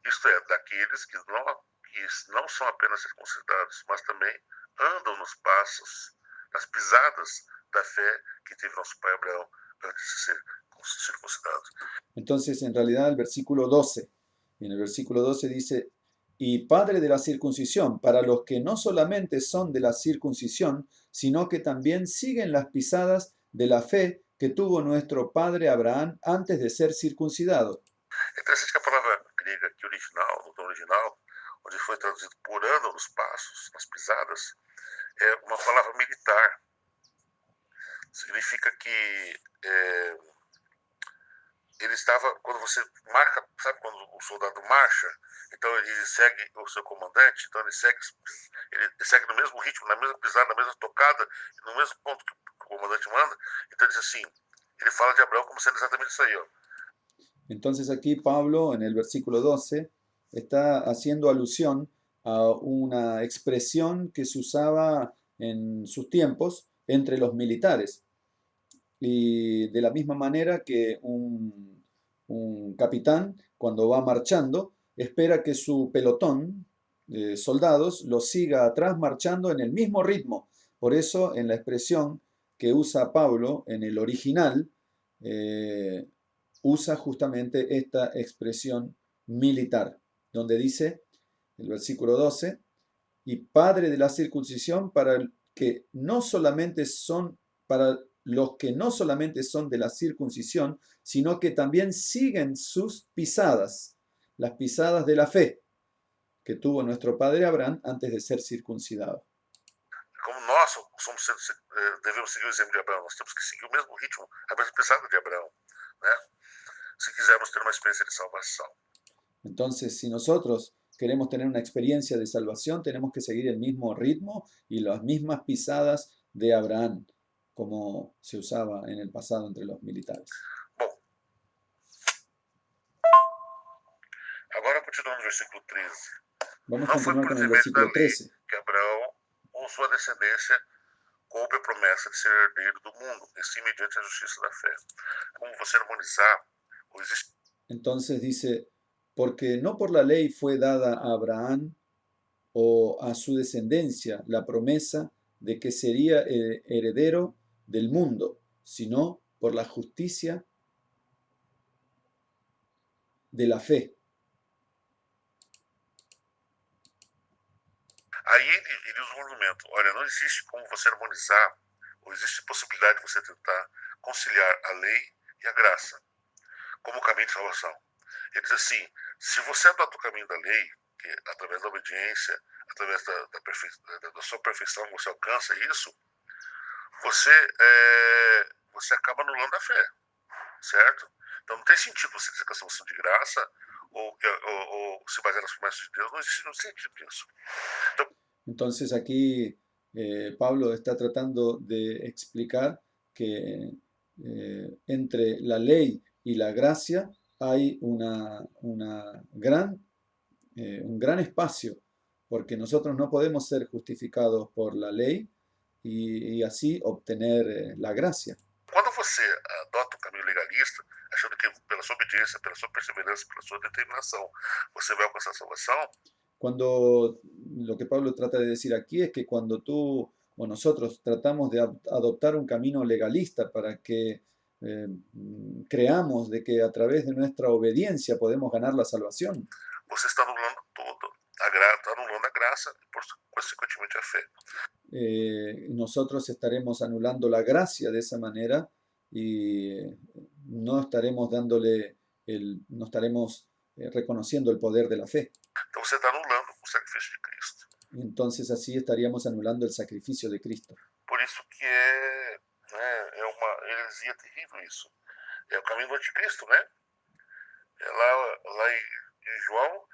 isto é, daqueles que não não são apenas circuncidados, mas também andam nos passos, nas pisadas da fé que teve nosso pai Abraão antes de ser circuncidado. Entonces, en realidad, el versículo 12, en el versículo 12 dice, y padre de la circuncisión, para los que no solamente son de la circuncisión, sino que también siguen las pisadas de la fe que tuvo nuestro padre Abraham antes de ser circuncidado. É interessante que a palavra grega aqui original, no tom original, onde foi traduzido por andam nos passos, nas pisadas, é uma palavra militar. Significa que ele estava, quando você marca, sabe quando o soldado marcha, então ele segue o seu comandante, então ele segue no mesmo ritmo, na mesma pisada, na mesma tocada, no mesmo ponto que o comandante manda. Então ele diz assim, ele fala de Abraão como sendo exatamente isso aí, ó. Entonces aquí Pablo, en el versículo 12, está haciendo alusión a una expresión que se usaba en sus tiempos entre los militares. Y de la misma manera que un capitán, cuando va marchando, espera que su pelotón de soldados lo siga atrás marchando en el mismo ritmo. Por eso, en la expresión que usa Pablo en el original, usa justamente esta expresión militar, donde dice, el versículo 12, y padre de la circuncisión para que no solamente son para los que no solamente son de la circuncisión, sino que también siguen sus pisadas, las pisadas de la fe que tuvo nuestro padre Abraham antes de ser circuncidado. Como nós devemos seguir o exemplo de Abraão, nós temos que seguir o mesmo ritmo, a mesma pisada de Abraão, né? Si quisermos tener una experiencia de salvación. Entonces, si nosotros queremos tener una experiencia de salvación, tenemos que seguir el mismo ritmo y las mismas pisadas de Abraham, como se usaba en el pasado entre los militares. Bom, agora continuando no versículo 13. Vamos a Não foi continuar por con el intermédio da versículo lei 13. que Abraão ou sua descendência coube a promessa de ser herdeiro do mundo, e sim mediante a justiça da fé. Como você harmonizar o existente. Entonces dice, porque no por la ley fue dada a Abraham o a su descendencia la promesa de que sería heredero del mundo, sino por la justicia de la fe. Aí ele usa um argumento, olha, não existe como você harmonizar, ou existe possibilidade de você tentar conciliar a lei e a graça como caminho de salvação. Ele diz assim, se você adota o caminho da lei, que através da obediência, através da sua perfeição, você alcança isso, você acaba anulando a fé, certo? Então não tem sentido você dizer que é salvação de graça ou se basear nas promessas de Deus, não existe sentido disso. Então, entonces aquí Pablo está tratando de explicar que entre la ley y la gracia hay un gran espacio, porque nosotros no podemos ser justificados por la ley y así obtener la gracia. Quando você adota um caminho legalista, achando que pela sua obediência, pela sua perseverança, pela sua determinação, você vai alcançar a salvação. Cuando lo que Pablo trata de decir aquí es que cuando tú o nosotros tratamos de adoptar un camino legalista para que creamos de que a través de nuestra obediencia podemos ganar la salvación, você está anulando tudo, está anulando a graça e, consequentemente, a fé. Nosotros estaremos anulando la gracia de esa manera y no estaremos no estaremos reconociendo el poder de la fe. Então você está anulando o sacrifício de Cristo. Entonces así estaríamos anulando el sacrificio de Cristo. Por isso que é uma heresia terrível isso. É o caminho do anticristo, né? É lá em João,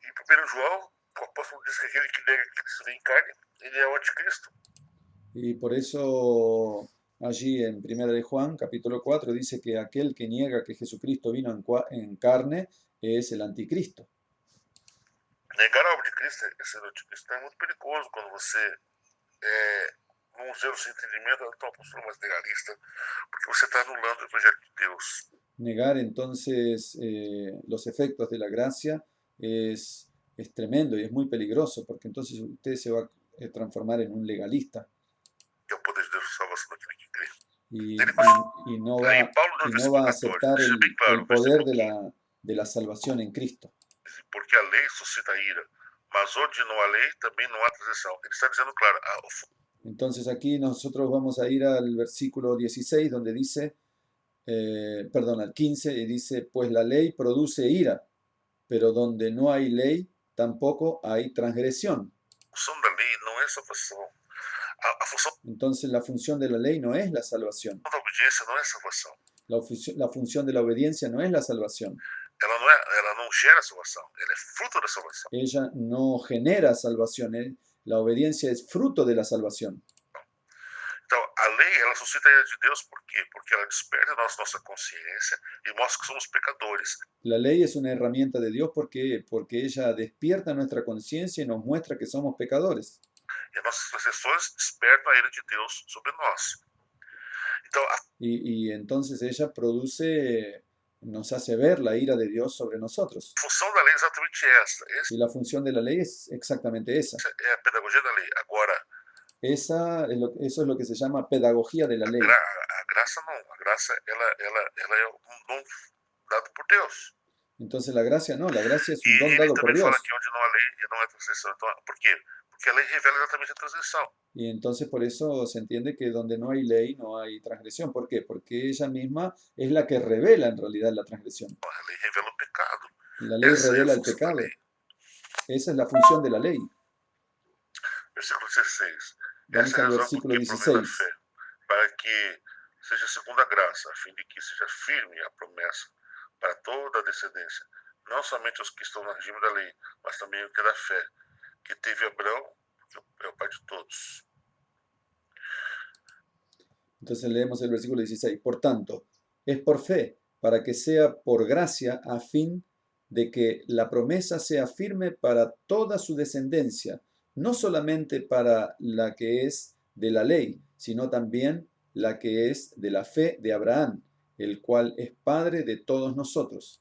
em 1 João, o apóstolo diz que aquele que nega que Cristo vem em carne, ele é o anticristo. Y por eso allí en 1 de Juan, capítulo 4, dice que aquel que niega que Jesucristo vino en carne es el anticristo. Negar a obra de Cristo é ser anticristo. É muito perigoso quando você não usa o seu entendimento, então uma postura mais legalista, porque você está anulando o evangelho de Deus. Negar entonces los efectos de la gracia es es tremendo y es muy peligroso, porque entonces usted se va a transformar en un legalista que é o poder de Deus de salvação daquele que crê. y, Ele, mas aí Paulo no y no versículo va a 14 aceptar deixa bem claro, el o poder versículo 15, de la salvación en Cristo. porque a lei suscita ira, mas onde não há lei também não há transição. Ele está dizendo claro, Entonces aquí nosotros vamos a ir al versículo 16 donde dice, perdón, al 15, y dice, pues la ley produce ira, pero donde no hay ley, tampoco hay transgresión. a função da lei não é salvação. A função Entonces la función de la ley no es la salvación. da obediência não é salvação. La función de la obediencia no es la salvación. Ela não gera salvação, ela é fruto da salvação. Ella no genera salvación. La obediencia es fruto de la salvación. Então, a lei, ela suscita a ira de Deus, por quê? Porque ela desperta a nossa consciência e mostra que somos pecadores. La ley es una herramienta de Dios porque ella despierta nuestra conciencia y nos muestra que somos pecadores. E as nossas transgressões despertam a ira de Deus sobre nós. Então, y entonces ella produce, nos hace ver la ira de Dios sobre nosotros. a função da lei é exatamente essa. Y la función de la ley es exactamente esa. É a pedagogia da lei. Agora, Eso es lo que se llama pedagogía de la ley. a graça não. A graça, ela é dom dado por Deus. Entonces la gracia no, la gracia es un E don ele dado por também Dios. fala que onde não há lei e não há transgressão. Então, por quê? Porque a lei revela exatamente a transgressão. Y entonces por eso se entiende que donde no hay ley no hay transgresión. ¿Por qué? Porque ella misma es la que revela en realidad la transgresión. A lei revela o pecado. La ley Essa é a revela el função da pecado. lei. Esa es la función de la ley. Versículo 16. Vamos Essa é a al razão versículo por que provém da 16. fé, para que seja segundo a graça, a fim de que seja firme a promessa para toda a descendência, não somente os que estão no regime da lei, mas também o que é da fé, que teve Abraão, que é o pai de todos. Entonces leemos el versículo 16. Por tanto, es por fe, para que sea por gracia, a fin de que la promesa sea firme para toda su descendencia, no solamente para la que es de la ley, sino también la que es de la fe de Abraham, el cual es padre de todos nosotros.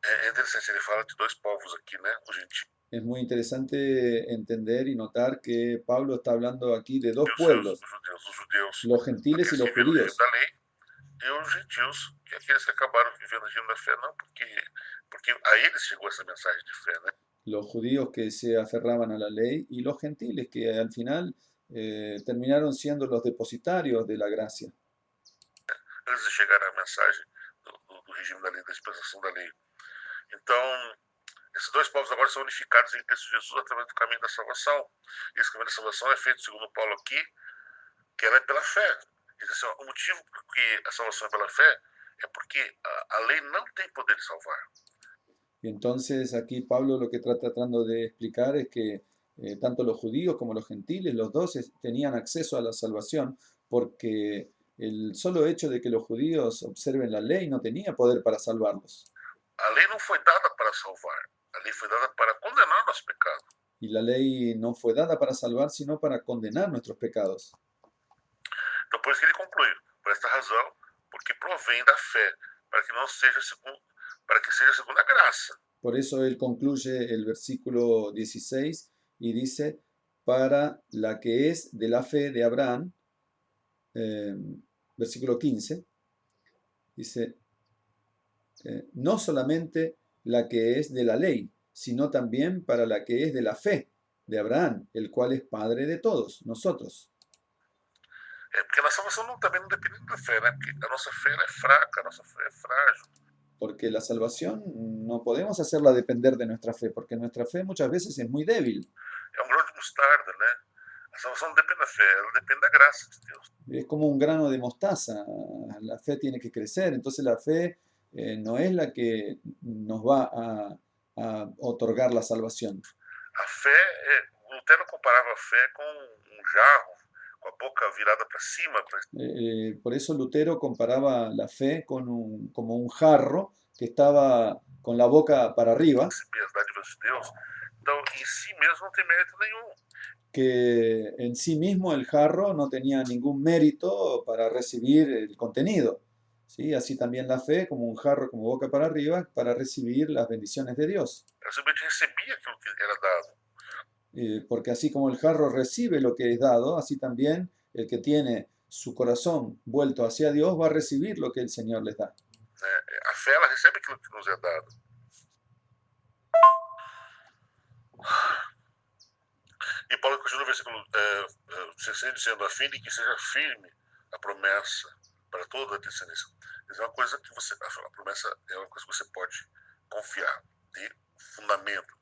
É interessante, ele fala de dois povos aqui, né? Os gentios Es muy interesante entender y notar que Pablo está hablando aquí de dos e os pueblos, judeus. Os judeus, los gentiles y aqueles los que vivem no regime judíos. da lei, e os gentios, que é aqueles que acabaram vivendo no regime da fé, não, porque a eles chegou essa mensagem de fé, né? Los judíos que se aferraban a la ley y los gentiles que al final terminaron siendo los depositarios de la gracia. Antes de chegar à mensagem do regime da lei, da dispensação da lei. Então, esses dois povos agora são unificados em Cristo Jesus através do caminho da salvação. E esse caminho da salvação é feito, segundo Paulo aqui, que ela é pela fé. Diz assim, o motivo por que a salvação é pela fé é porque a lei não tem poder de salvar. Y entonces aquí Pablo lo que está tratando de explicar es que tanto los judíos como los gentiles, los dos tenían acceso a la salvación porque el solo hecho de que los judíos observen la ley no tenía poder para salvarlos. A lei não foi dada para salvar, a lei foi dada para condenar nosso pecado. Y la ley no fue dada para salvar, sino para condenar nuestros pecados. Então, por isso que ele conclui, por esta razão, porque provém da fé, para que não seja segundo, para que seja segundo a graça. Por eso él concluye el versículo 16 y dice, para la que es de la fe de Abraham, versículo 15, dice, no solamente la que es de la ley, sino también para la que es de la fe de Abraham, el cual es padre de todos nosotros. Porque a salvação também não depende da fé, né? Porque a nossa fé é fraca, a nossa fé é frágil. Porque la salvación no podemos hacerla depender de nuestra fe, porque nuestra fe muchas veces es muy débil. É grão de mostarda, né? A salvação não depende da fé, ela depende da graça de Deus. Es como un grano de mostaza, la fe tiene que crecer, entonces la fe no es la que nos va a otorgar la salvación. A fé, Lutero comparava a fé com jarro, com a boca virada para cima. Por eso Lutero comparaba la fe como un jarro que estaba con la boca para arriba, Receber as dádivas de Deus. Então, em si mesmo não tem mérito nenhum. que en sí mismo el jarro no tenía ningún mérito para recibir el contenido. ¿sí? Así también la fe, como un jarro como boca para arriba, para recibir las bendiciones de Dios. Ela simplesmente recebia aquilo que era dado. Porque así como el jarro recibe lo que es dado, así también el que tiene su corazón vuelto hacia Dios va a recibir lo que el Señor les da. Né? A fé, ela recebe aquilo que nos é dado. E Paulo continua no versículo 16 dizendo, a fim de que seja firme a promessa para toda a descendência. Isso é uma coisa que você, a promessa é uma coisa que você pode confiar, ter fundamento.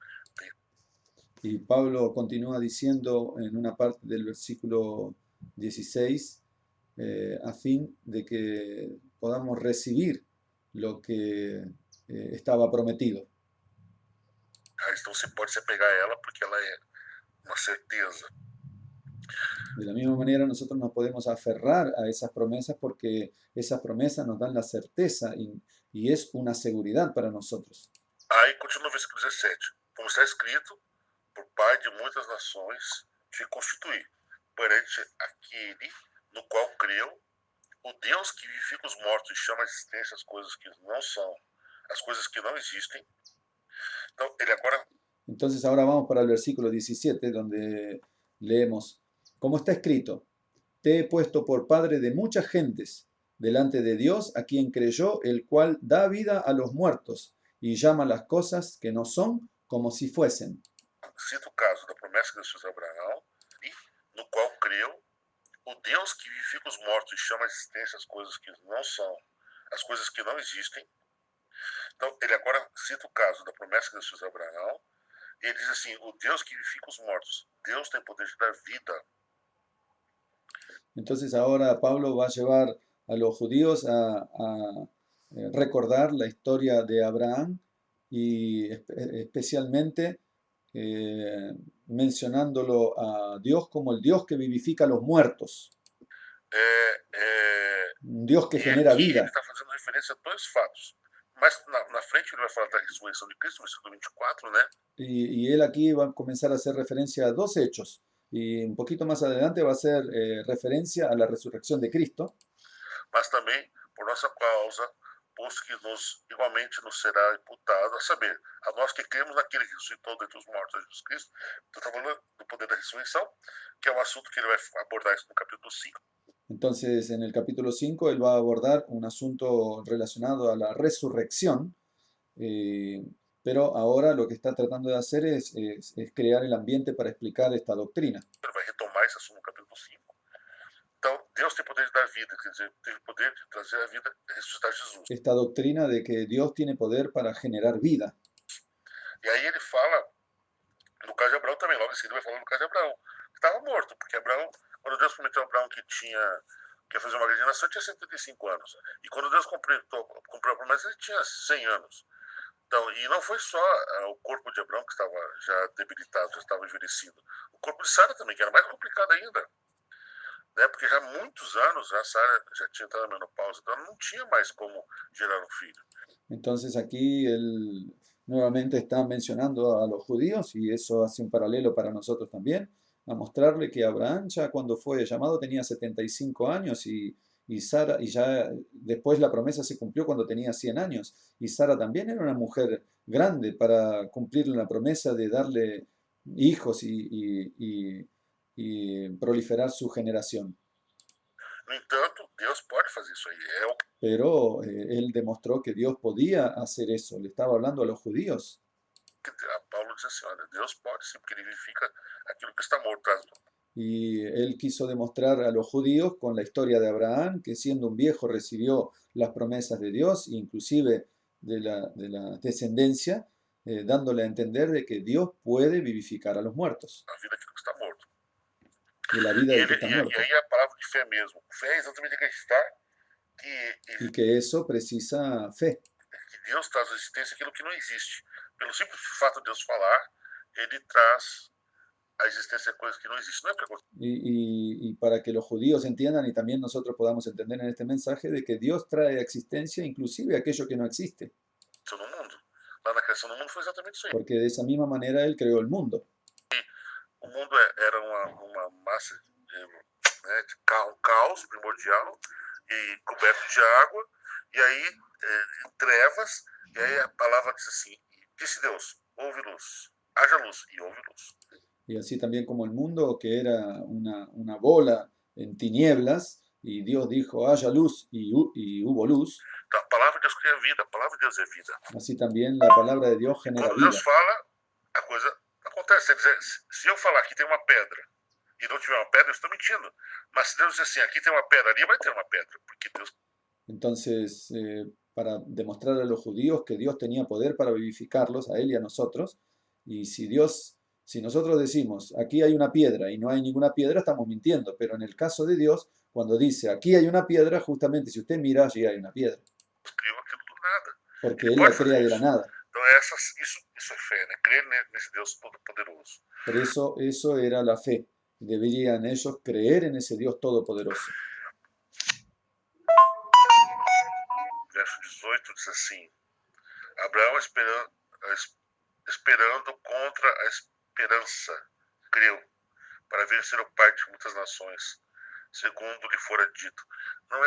Y Pablo continúa diciendo en una parte del versículo 16, a fin de que podamos recibir lo que estaba prometido. Então você pode se apegar a ela porque ela é uma certeza. De la misma manera, nosotros nos podemos aferrar a esas promesas porque esas promesas nos dan la certeza y es una seguridad para nosotros. Aí continua o versículo 17. Como está escrito, por Pai de muitas nações te constituí, perante aquele no qual creu, o Deus que vivifica os mortos e chama à existência as coisas que não são, as coisas que não existem. Então, ele agora Entonces ahora vamos para el versículo 17, donde leemos, como está escrito, te he puesto por padre de muchas gentes delante de Dios, a quien creyó, el cual da vida a los muertos y llama las cosas que no son como si fuesen. cita o caso da promessa que Deus fez a Abraão, e no qual creu, o Deus que vivifica os mortos e chama à existência as coisas que não são, as coisas que não existem. Então, ele agora cita o caso da promessa que Deus fez a Abraão, e ele diz assim, o Deus que vivifica os mortos, Deus tem poder de dar vida. Entonces ahora Pablo va a llevar a los judíos a recordar la historia de Abraham y especialmente mencionándolo a Dios como el Dios que vivifica a los muertos, un Dios que E genera aqui ele vida. está fazendo referência a dois fatos. Mas na frente ele vai falar da ressurreição de Cristo, versículo 24, né? Y él aquí va a comenzar a hacer referencia a dos hechos. Y un poquito más adelante va a hacer referencia a la resurrección de Cristo, Mas também por nossa causa, posto que igualmente nos será imputado, a saber, a nós que cremos naquele que ressuscitou dentre os mortos, Jesus Cristo. Então, está falando do poder da ressurreição, que é um assunto que ele vai abordar isso no capítulo 5. Entonces, en el capítulo 5 él va a abordar un asunto relacionado a la resurrección, pero ahora lo que está tratando de hacer es crear el ambiente para explicar esta doctrina. Ele vai retomar esse assunto no capítulo 5. Então, Deus tem poder de dar vida, quer dizer, tem poder de trazer a vida e ressuscitar Jesus. Esta doctrina de que Dios tiene poder para generar vida. E aí ele fala, no caso de Abraão também, logo em seguida vai falar no caso de Abraão, que estava morto, porque Abraão, quando Deus prometeu a Abraão que ia fazer uma grande nação, tinha 75 anos. E quando Deus cumpriu a promessa, ele tinha 100 anos. Então, e não foi só o corpo de Abraão que estava já debilitado, já estava envelhecido. O corpo de Sara também, que era mais complicado ainda. Né? Porque já há muitos anos a Sara já tinha entrado na menopausa, então ela não tinha mais como gerar um filho. Entonces aquí él nuevamente está mencionando a los judíos y eso hace un paralelo para nosotros también, a mostrarle que Abraham ya cuando fue llamado tenía 75 años y Sara, y ya después la promesa se cumplió cuando tenía 100 años, y Sara también era una mujer grande para cumplir la promesa de darle hijos y proliferar su generación. No entanto, Deus pode fazer isso aí. Pero él demostró que Dios podía hacer eso. Le estaba hablando a los judíos. Paulo diz assim, olha, Deus pode sim, porque ele vivifica aquilo que está morto. Y él quiso demostrar a los judíos con la historia de Abraham, que siendo un viejo recibió las promesas de Dios, inclusive de la descendencia, dándole a entender de que Dios puede vivificar a los muertos. A vida daquilo que está morto. De la vida del que está muerto. E aí a palavra de fé mesmo. Fé é exatamente acreditar y que eso precisa fe. Que Deus traz à existência aquilo que não existe. Pelo simples fato de Deus falar, ele traz a existência de coisas que não existem. Não é preconceito. Y para que los judíos entiendan y también nosotros podamos entender en este mensaje de que Dios trae a existencia inclusive aquello que no existe. No mundo. Lá na criação do mundo foi exatamente isso aí. Porque de esa misma manera Él creó el mundo. O mundo era uma massa de caos primordial e coberto de água, E aí, trevas, e aí a palavra diz assim, disse Deus, houve luz, haja luz, e houve luz. Y así también como el mundo, que era una bola en tinieblas, y Dios dijo, haya luz, y hubo luz, Então, a palavra de Deus cria vida, a palavra de Deus é vida. así también la palabra de Dios E genera quando Deus vida. fala, a coisa acontece. Ele diz, se eu falar que tem uma pedra e não tiver uma pedra, eu estou mentindo. Mas se Deus diz assim, aqui tem uma pedra, ali vai ter uma pedra, porque Deus. Entonces, para demostrar a los judíos que Dios tenía poder para vivificarlos, a él y a nosotros, y si nosotros decimos, aquí hay una piedra y no hay ninguna piedra, estamos mintiendo, pero en el caso de Dios, cuando dice, aquí hay una piedra, justamente si usted mira, allí hay una piedra, Criou aquilo do nada. porque Ele Él pode la fazer crea de la isso. nada. Então, isso é fé, né? Crer nesse Deus Todo-Poderoso. Por eso era la fe. Deberían ellos creer en ese Dios todopoderoso. Verso 18 diz assim: Abraão esperando contra a esperança, creu, para ver ser o pai de muitas nações, segundo lhe fora dito. Não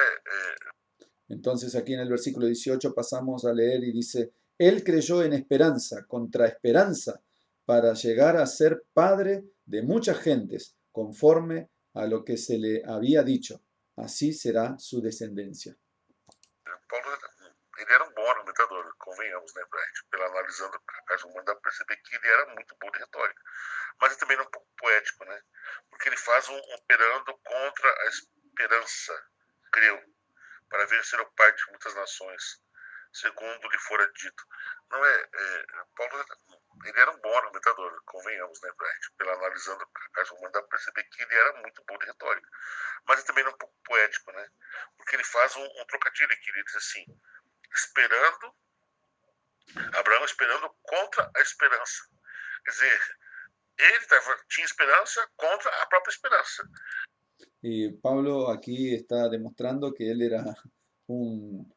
Entonces aquí en el versículo 18 pasamos a leer y dice, Él creyó en esperanza, contra esperanza, para llegar a ser padre de muchas gentes, conforme a lo que se le había dicho. Así será su descendencia. Paulo, ele era um bom argumentador, convenhamos, né, pra gente, pela analisando a casa humana, dá pra perceber que ele era muito bom de retórica. Mas ele também era um pouco poético, né? Porque ele faz operando contra a esperança, creu, para ver ser o pai de muitas nações, segundo lhe fora dito. Não Paulo, ele era um bom argumentador, convenhamos, né, pra gente, pela analisando a casa humana, dá pra perceber que ele era muito bom de retórica. Mas ele também era um pouco poético, né? Porque ele faz trocadilho aqui, ele diz assim, Abraão esperando contra a esperança. Quer dizer, ele tinha esperança contra a própria esperança. Y Pablo aquí está demostrando que él era un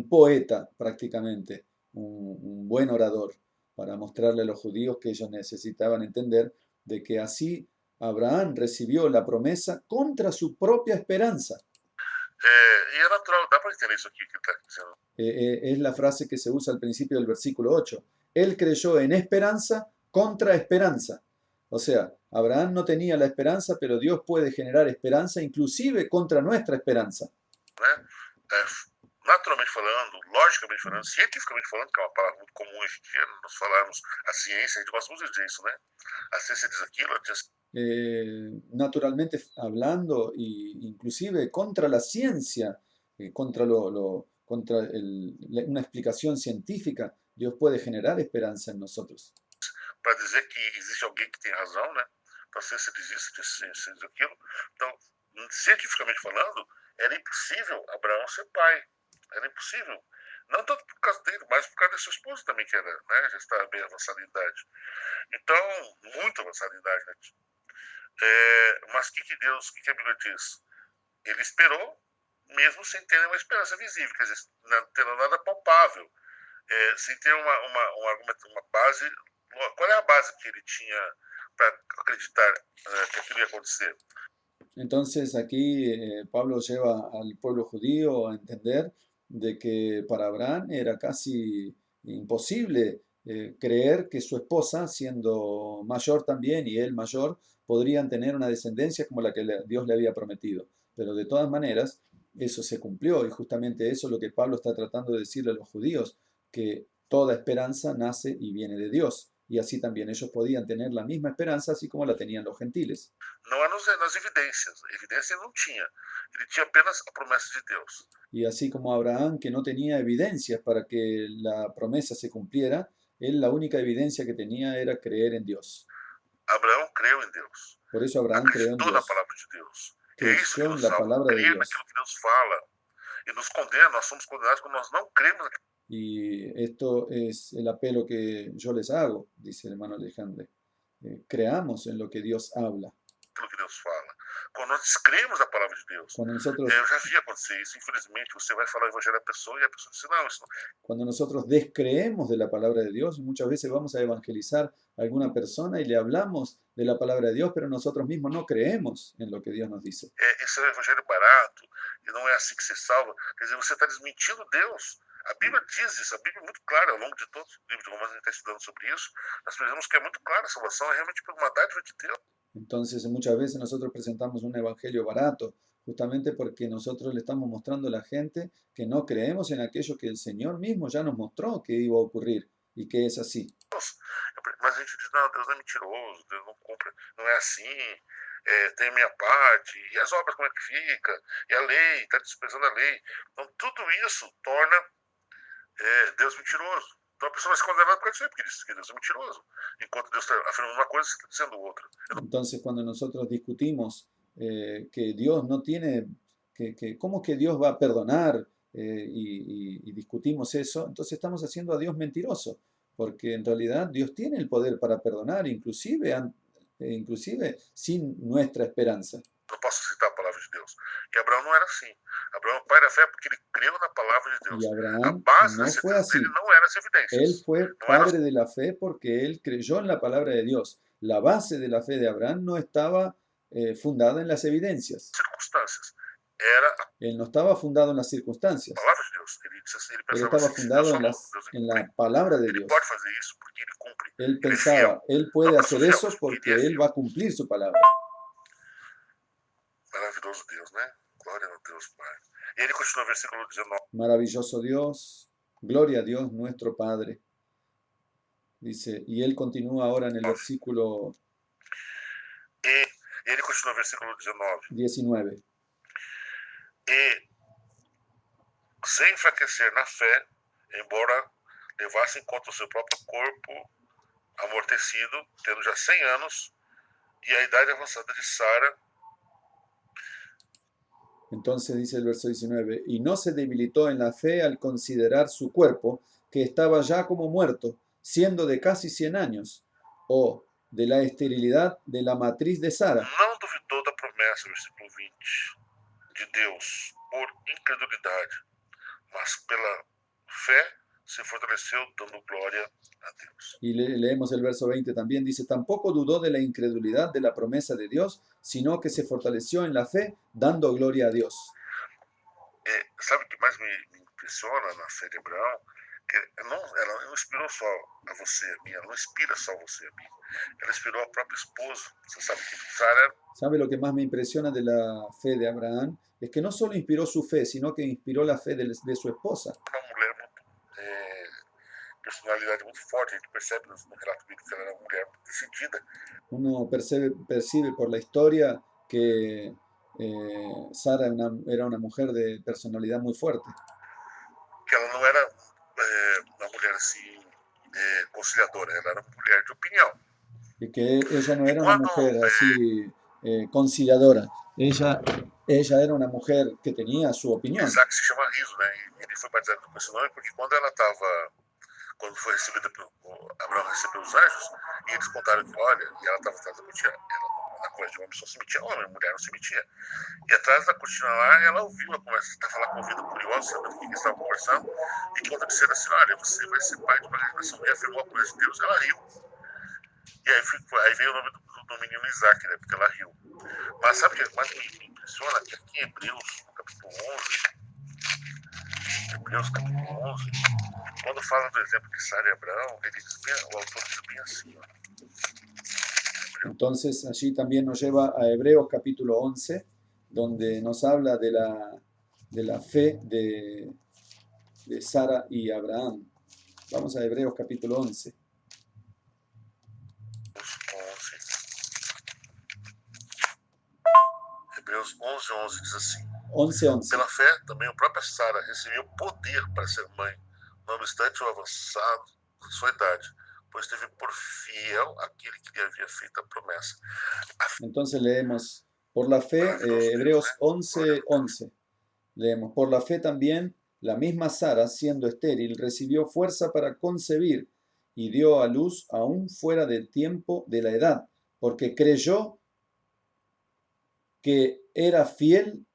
poeta prácticamente, un buen orador, para mostrarle a los judíos que ellos necesitaban entender de que así Abraham recibió la promesa contra su propia esperanza. E é natural, dá para entender isso aqui que ele está dizendo. Es la frase que se usa al principio del versículo 8. Él creyó en esperanza contra esperanza. O sea, Abraham no tenía la esperanza, pero Dios puede generar esperanza inclusive contra nuestra esperanza. Né? Naturalmente falando, logicamente falando, cientificamente falando, que é uma palavra muito comum hoje em dia, nós falarmos a ciência, a gente gosta muito de dizer isso, né? A ciência diz aquilo, diz naturalmente hablando, e inclusive contra la ciencia, contra una explicación científica, Dios puede generar esperanza en nosotros. para dizer que existe alguém que tem razão, né? Então, a ciência diz isso, diz aquilo. Então, cientificamente falando, era impossível Abraão ser pai. Era impossível. Não tanto por causa dele, mas por causa da sua esposa também, que era, né, já estava bem avançada em idade. Então, muito avançada em idade, né? Mas o que a Bíblia diz? Ele esperou, mesmo sem ter uma esperança visível, quer dizer, não tendo nada palpável, sem ter uma base. Qual é a base que ele tinha para acreditar que aquilo ia acontecer? Entonces aquí Pablo lleva al pueblo judío a entender de que para Abraham era casi imposible creer que su esposa, siendo mayor también y él mayor, podrían tener una descendencia como la que Dios le había prometido. Pero de todas maneras, eso se cumplió y justamente eso es lo que Pablo está tratando de decirle a los judíos, que toda esperanza nace y viene de Dios. Y así también ellos podían tener la misma esperanza, así como la tenían los gentiles. Não é nas evidências. Evidência ele não tinha. Ele tinha apenas a promessa de Deus. Y así como Abraham, que no tenía evidencias para que la promesa se cumpliera, él la única evidencia que tenía era creer en Dios. Abraão creu em Deus. Por eso Abraham creó en Acreditou na Dios. palavra de Deus. É isso que Creyó en nos la salva. palabra de Crer Dios. naquilo que Deus fala. E nos condena. Nós somos condenados quando nós não cremos naquilo. Y esto es el apelo que yo les hago, dice el hermano Alejandro. Creamos en lo que Dios habla. Que Deus fala. Quando nós descremos a palavra de Deus. Cuando nosotros, Eu já vi acontecer isso, infelizmente, você vai falar o evangelho à pessoa e a pessoa diz, não, isso não. cuando nosotros descreemos de la palabra de Dios, muchas veces vamos a evangelizar a alguna persona y le hablamos de la palabra de Dios, pero nosotros mismos no creemos en lo que Dios nos dice. Esse é o evangelho barato, e não é assim que se salva. Quer dizer, você está desmentindo Deus. A Bíblia diz isso, a Bíblia é muito clara, ao longo de todos os livros de Romanos a gente está estudando sobre isso, nós precisamos que é muito claro, a salvação é realmente por uma dádiva de Deus. Entonces, muchas veces nosotros presentamos un evangelio barato, justamente porque nosotros le estamos mostrando a la gente que no creemos en aquello que el Señor mismo ya nos mostró que iba a ocurrir y que es así. Mas a gente diz, não, Deus não é mentiroso, Deus não cumpre, não é assim, tem a minha parte, e as obras como é que fica, e a lei, está desprezando a lei. Então tudo isso torna Deus mentiroso. Então a pessoa vai se condenar por causa disso, porque diz que Deus é mentiroso. Enquanto Deus está afirmando uma coisa, você está dizendo outra. Entonces, cuando nosotros discutimos que Dios no tiene, ¿cómo que Dios va a perdonar? Y discutimos eso, entonces estamos haciendo a Dios mentiroso, porque en realidad Dios tiene el poder para perdonar, inclusive sin nuestra esperanza. Não posso citar a palavra de Deus. E Abraão não era assim. Abraão é o pai da fé porque ele creu na palavra de Deus. Y A Abraham base da no fue certeza así. dele não eram as evidências. Él fue Não eram padre de la fe porque él creyó en la palabra de Dios. La base de la fe de Abraham no estaba fundada en las evidencias. as circunstâncias. Era a Él no estaba fundado en las circunstancias. palavra de Deus. Ele disse assim, ele Él pensava estaba assim, se Deus fundado falou, Deus en cumpre. la palabra de Ele Dios. pode fazer isso porque ele cumpre. Él Ele é fiel. pensaba, él puede Não hacer fiel, eso mas porque ele é él fiel. va a cumplir su palabra. Maravilhoso Deus, né? Glória a Deus, Pai. E ele continua no versículo 19. Maravilloso Dios, gloria a Dios nuestro Padre. Dice, y él continúa ahora en el versículo E ele continua no versículo 19. 19. E sem enfraquecer na fé, embora levasse em conta o seu próprio corpo amortecido, tendo já 100 anos, e a idade avançada de Sara, Entonces dice el verso 19, y no se debilitó en la fe al considerar su cuerpo, que estaba ya como muerto, siendo de casi 100 años, o de la esterilidad de la matriz de Sara. não duvidou da promessa, versículo 20, de Deus, por incredulidade, mas pela fé se fortaleceu, dando glória a Deus. Y leemos el verso 20 también, dice, tampoco dudó de la incredulidad de la promesa de Dios, sino que se fortaleció en la fe, dando gloria a Dios. Sabe o que mais me impressiona na fé de Abraão? Que ela não inspirou só a você e a mim, ela não inspira só você e a mim. Ela inspirou a própria esposa. Você sabe que Sara era ¿Sabe lo que más me impresiona de la fe de Abraham? Es que no solo inspiró su fe, sino que inspiró la fe de su esposa. uma mulher muito, personalidade muito forte. A gente percebe no relato bíblico que ela era uma mulher muito decidida. Uno percibe por la historia que Sara era una mujer de personalidad muy fuerte, Que ela não era uma mulher assim, conciliadora, ela era uma mulher de opinião. y que ella no E era una quando mujer así conciliadora, ella era una mujer que tenía su opinión. Isaac se chama Riso, né? E ele foi batizado com esse nome porque quando foi recebida Abraão recebeu os anjos, e eles contaram que, olha, e ela estava atrás da cortina, na coisa de homem só se metia homem, mulher não se metia. E atrás da cortina lá, ela ouviu a conversa, estava lá com a vida curiosa, sabendo o que eles estavam conversando, e quando disseram assim, olha, você vai ser pai de uma geração, e afirmou a coisa de Deus, ela riu. E aí veio o nome do menino Isaac, né? Porque ela riu. Mas sabe o que mais me impressiona? Que aqui em Hebreus, no capítulo 11, Hebreus capítulo 11, quando fala do exemplo de Sara e Abraão, o autor diz bem assim, ó. Entonces allí también nos lleva a Hebreos capítulo 11, donde nos habla de la fe de Sara y Abraham. Vamos a Hebreos capítulo 11. Hebreus 11:11 diz assim: 11:11. Pela fé, também a própria Sara recebeu poder para ser mãe, não obstante o avançado de sua idade, pois teve por fiel aquele que lhe havia feito a promessa. Entonces leemos, por la fe, Hebreos 11:11. Leemos, por la fe también la misma Sara, siendo estéril, recibió fuerza para concebir y dio a luz aún fuera del tiempo de la edad, porque creyó que era fiel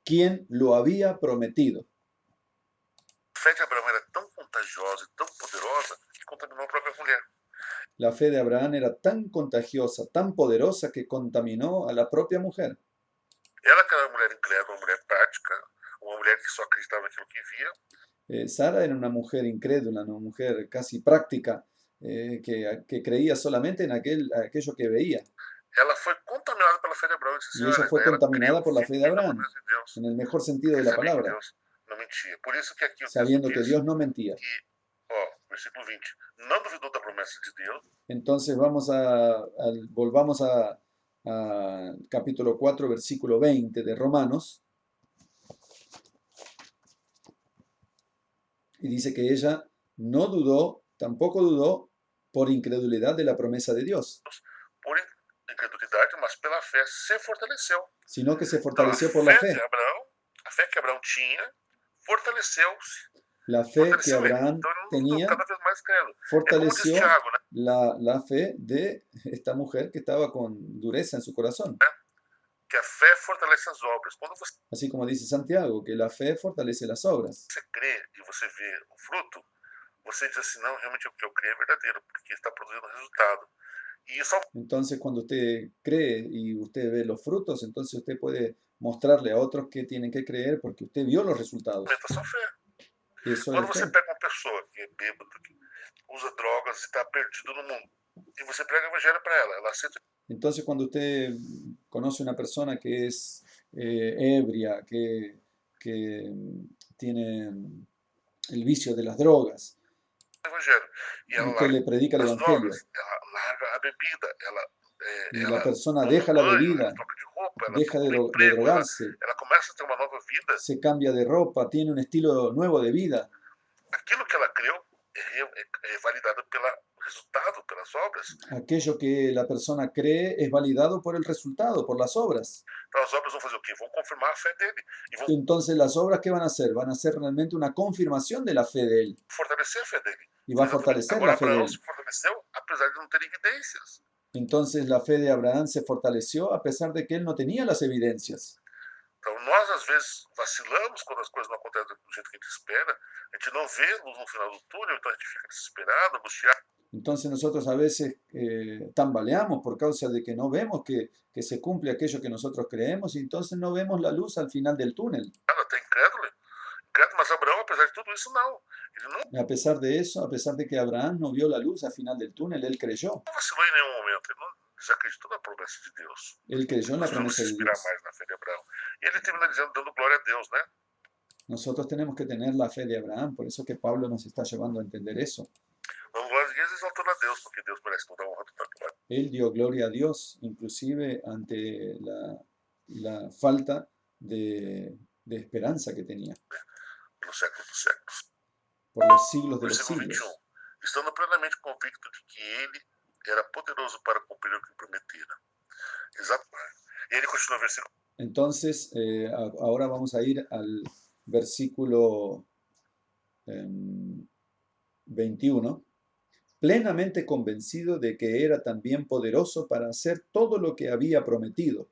quien lo había prometido. A fé de Abraão era tão contagiosa e tão poderosa que contaminou a própria mulher. La fe de Abraham era tan contagiosa, tan poderosa que contaminó a la propia mujer. Ela, que era uma mulher incrédula, uma mulher prática, uma mulher que só acreditava naquilo que via, Sara era una mujer incrédula, una mujer casi práctica, que creía solamente en aquello que veía. ela foi contaminada pela fé de Abraão e disse Y assim, ella olha, fue ela creu contaminada por la fe de firme na Abraham, promessa de Deus, en el mejor sentido porque de la sabia que palabra, Deus não mentia. Por isso que aqui o texto sabiendo que diz Dios no mentía. que, ó, versículo 20, não duvidou da promessa de Deus, Entonces volvamos a capítulo 4, versículo 20 de Romanos, y dice que ella no dudó, tampoco dudó por incredulidad de la promesa de Dios, por incredulidade, mas pela fé se fortaleceu. sino que se Então, fortaleció por la fe. a fé que Abraão tinha, fortaleceu-se. La fe que Fortaleceu ele. Abraham Então ele não ficou tenía cada vez mais credo. É como diz fortaleció Tiago, né? la fe de esta mujer que estaba con dureza en su corazón. Que a fé fortalece as obras. Quando você Así como dice Santiago, que la fe fortalece las obras. crê e você vê o fruto, você diz assim, não, realmente o que eu creio é verdadeiro, porque está produzindo resultado. E isso Entonces, cuando usted cree y usted ve los frutos, entonces usted puede mostrarle a otros que tienen que creer porque usted vio los resultados. aumenta a sua fé. Eso Quando es você fe. pega uma pessoa que é bêbada, que usa drogas e está perdido no mundo, e você prega o evangelho para ela aceita. Entonces, cuando usted conoce una persona que es ebria, que tiene el vicio de las drogas, O evangelho. E y ela usted larga le predica el as Evangelio, drogas, ela larga a bebida, y la ela persona toma deja um la banho, ela bebida, troca de roupa, ela deja procura um de emprego, drogarse, ela começa a ter uma nova vida, se cambia de ropa, tiene un estilo nuevo de vida, aquilo que ela creu é validado pelo resultado, pelas obras. aquello que la persona cree es validado por el resultado, por las obras. Então as obras vão fazer o quê? Vão confirmar a fé dele e vão Entonces, ¿las obras qué van a hacer? Van a ser realmente una confirmación de la fe de él, fortalecer a fé dele. y va a fortalecer la fe de Abraão él. se fortaleceu apesar de não ter evidências. Entonces, la fe de Abraham se fortaleció a pesar de que él no tenía las evidencias. Então nós às vezes vacilamos quando as coisas não acontecem do jeito que a gente espera, a gente não vê luz no final do túnel, então a gente fica desesperado, angustiado. Entonces nosotros a veces tambaleamos por causa de que no vemos que se cumple aquello que nosotros creemos y entonces no vemos la luz al final del túnel. Até incrédulo, mas Abraão, apesar de tudo isso, não. Ele não A pesar de eso, a pesar de que Abraham no vio la luz al final del túnel, él creyó. vacilou em nenhum momento, ele não desacreditou na promessa de Deus. Él creyó en la Nós vamos promesa se de inspirar Dios. mais na fé de Abraão. E ele termina dizendo, dando glória a Deus, né? Nosotros tenemos que tener la fe de Abraham, por eso que Pablo nos está llevando a entender eso. Dando glória a Deus, exaltando a Deus, porque Deus merece toda a honra, toda a glória. Él dio gloria a Dios, inclusive ante la falta de esperanza que tenía Pelos séculos dos séculos. por los siglos de los Versículo siglos. 21. Estando plenamente convicto de que ele era poderoso para cumprir o que prometera. Exato. E ele continua o versículo. Entonces, ahora vamos a ir al versículo 21. Plenamente convencido de que era también poderoso para hacer todo lo que había prometido.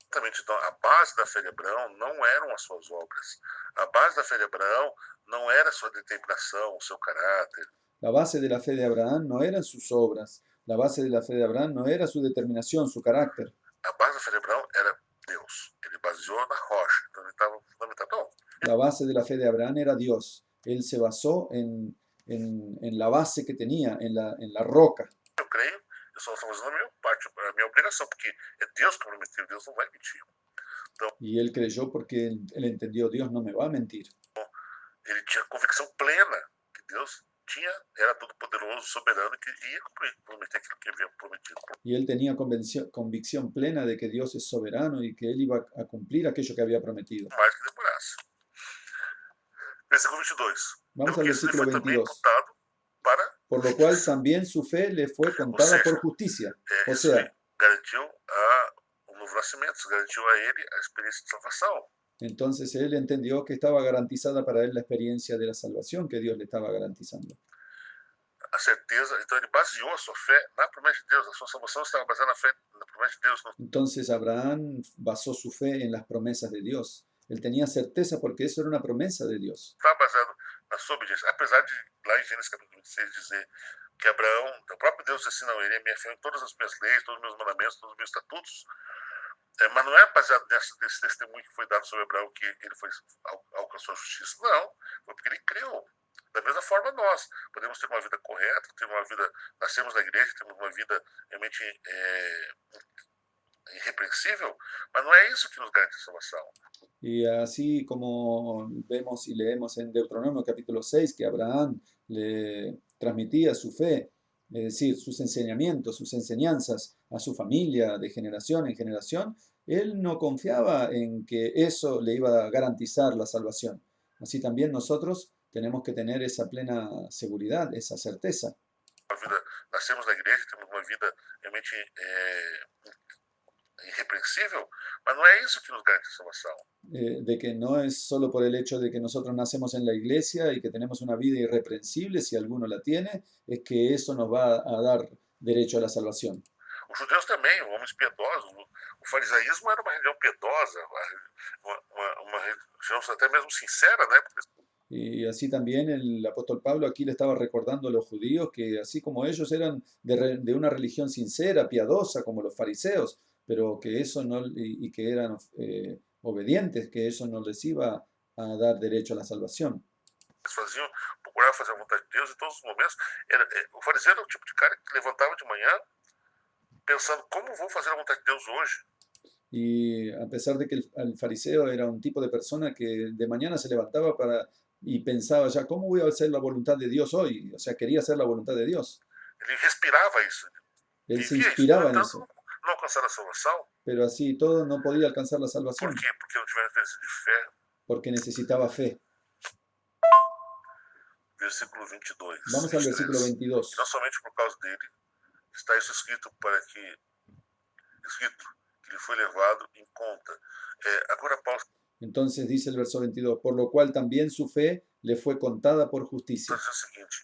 Exatamente. Então, a base da fé de Abraão não eram as suas obras. A base da fé de Abraão não era a sua determinação, o seu caráter. La base de la fe de Abraham no eran sus obras. La base de la fe de Abraham no era su determinación, su carácter. A base da fé de Abraão era Deus. Ele baseou na rocha. Então, ele estava fundamentado. Não. La base de la fe de Abraham era Dios. Él se basó en la base que tenía, en la roca. Eu creio, eu só estou fazendo a minha parte, a minha obrigação, porque é Deus que prometeu, Deus não vai mentir. Y él creyó porque él entendió, Dios no me va a mentir. Ele tinha convicção plena que Deus era todo poderoso, soberano, que ia prometer aquilo que havia prometido. Y él tenía convicción plena de que Dios es soberano y que él iba a cumplir aquello que había prometido. Mais que demorasse. Versículo 22. Vamos al Pelo que isso lhe versículo foi também 22. imputado para Por lo cual también su fe le fue contada por justicia. O isso sea, lhe garantiu um novo nascimento, isso garantiu a ele a experiência de salvação. entonces él entendió que estaba garantizada para él la experiencia de la salvación que Dios le estaba garantizando. a certeza, então ele baseou a sua fé na promessa de Deus, a sua salvação estava baseada na fé, na promessa de Deus. Entonces Abraham basó su fe en las promesas de Dios. Él tenía certeza porque eso era una promesa de Dios. Estava baseado na sua obediência, apesar de lá em Gênesis capítulo 26 dizer que Abraão, o próprio Deus disse, não, ele é minha fé em todas as minhas leis, todos os meus mandamentos, todos os meus estatutos, mas não é baseado nesse testemunho que foi dado sobre Abraão que ele alcançou a justiça. Não, foi porque ele creu. Da mesma forma nós podemos ter uma vida correta, ter uma vida, nascemos na igreja, temos uma vida realmente irrepreensível, mas não é isso que nos garante a salvação. Y así como vemos y leemos en Deuteronomio capítulo 6 que Abraham le transmitía su fe, es decir, sus enseñamientos, sus enseñanzas a su familia de generación en generación, él no confiaba en que eso le iba a garantizar la salvación. Así también nosotros tenemos que tener esa plena seguridad, esa certeza. Nascemos na igreja, temos uma vida realmente irrepreensível, mas não é isso que nos garante a salvação. De que no es solo por el hecho de que nosotros nacemos en la iglesia y que tenemos una vida irreprensible, si alguno la tiene, es que eso nos va a dar derecho a la salvación. Os judeus também, homens piedosos. O farisaísmo era uma religião piedosa, uma religião até mesmo sincera, né? Y así también el apóstol Pablo aquí le estaba recordando a los judíos que así como ellos eran de una religión sincera, piadosa, como los fariseos, pero que eso no, y que eran obedientes, que eso no les iba a dar derecho a la salvación. Procuravam fazer a vontade de Deus em todos os momentos. O fariseu era o tipo de cara que levantava de manhã pensando como vou fazer a vontade de Deus hoje. Y a pesar de que el fariseo era un tipo de persona que de mañana se levantaba y pensaba ya, ¿cómo voy a hacer la voluntad de Dios hoy? O sea, quería hacer la voluntad de Dios. Ele respirava isso. Él se inspiraba en eso. Não alcançar a salvação. Pero así todo no podía alcanzar la salvación. ¿Por qué? Porque não tiveram experiência de fé. Porque necesitaba fe. Versículo 22. Vamos al versículo 22. E não somente por causa dele está isso escrito que ele foi levado em conta. Agora Paulo. Entonces dice el verso 22, por lo cual también su fe le fue contada por justicia. Entonces, es el seguinte,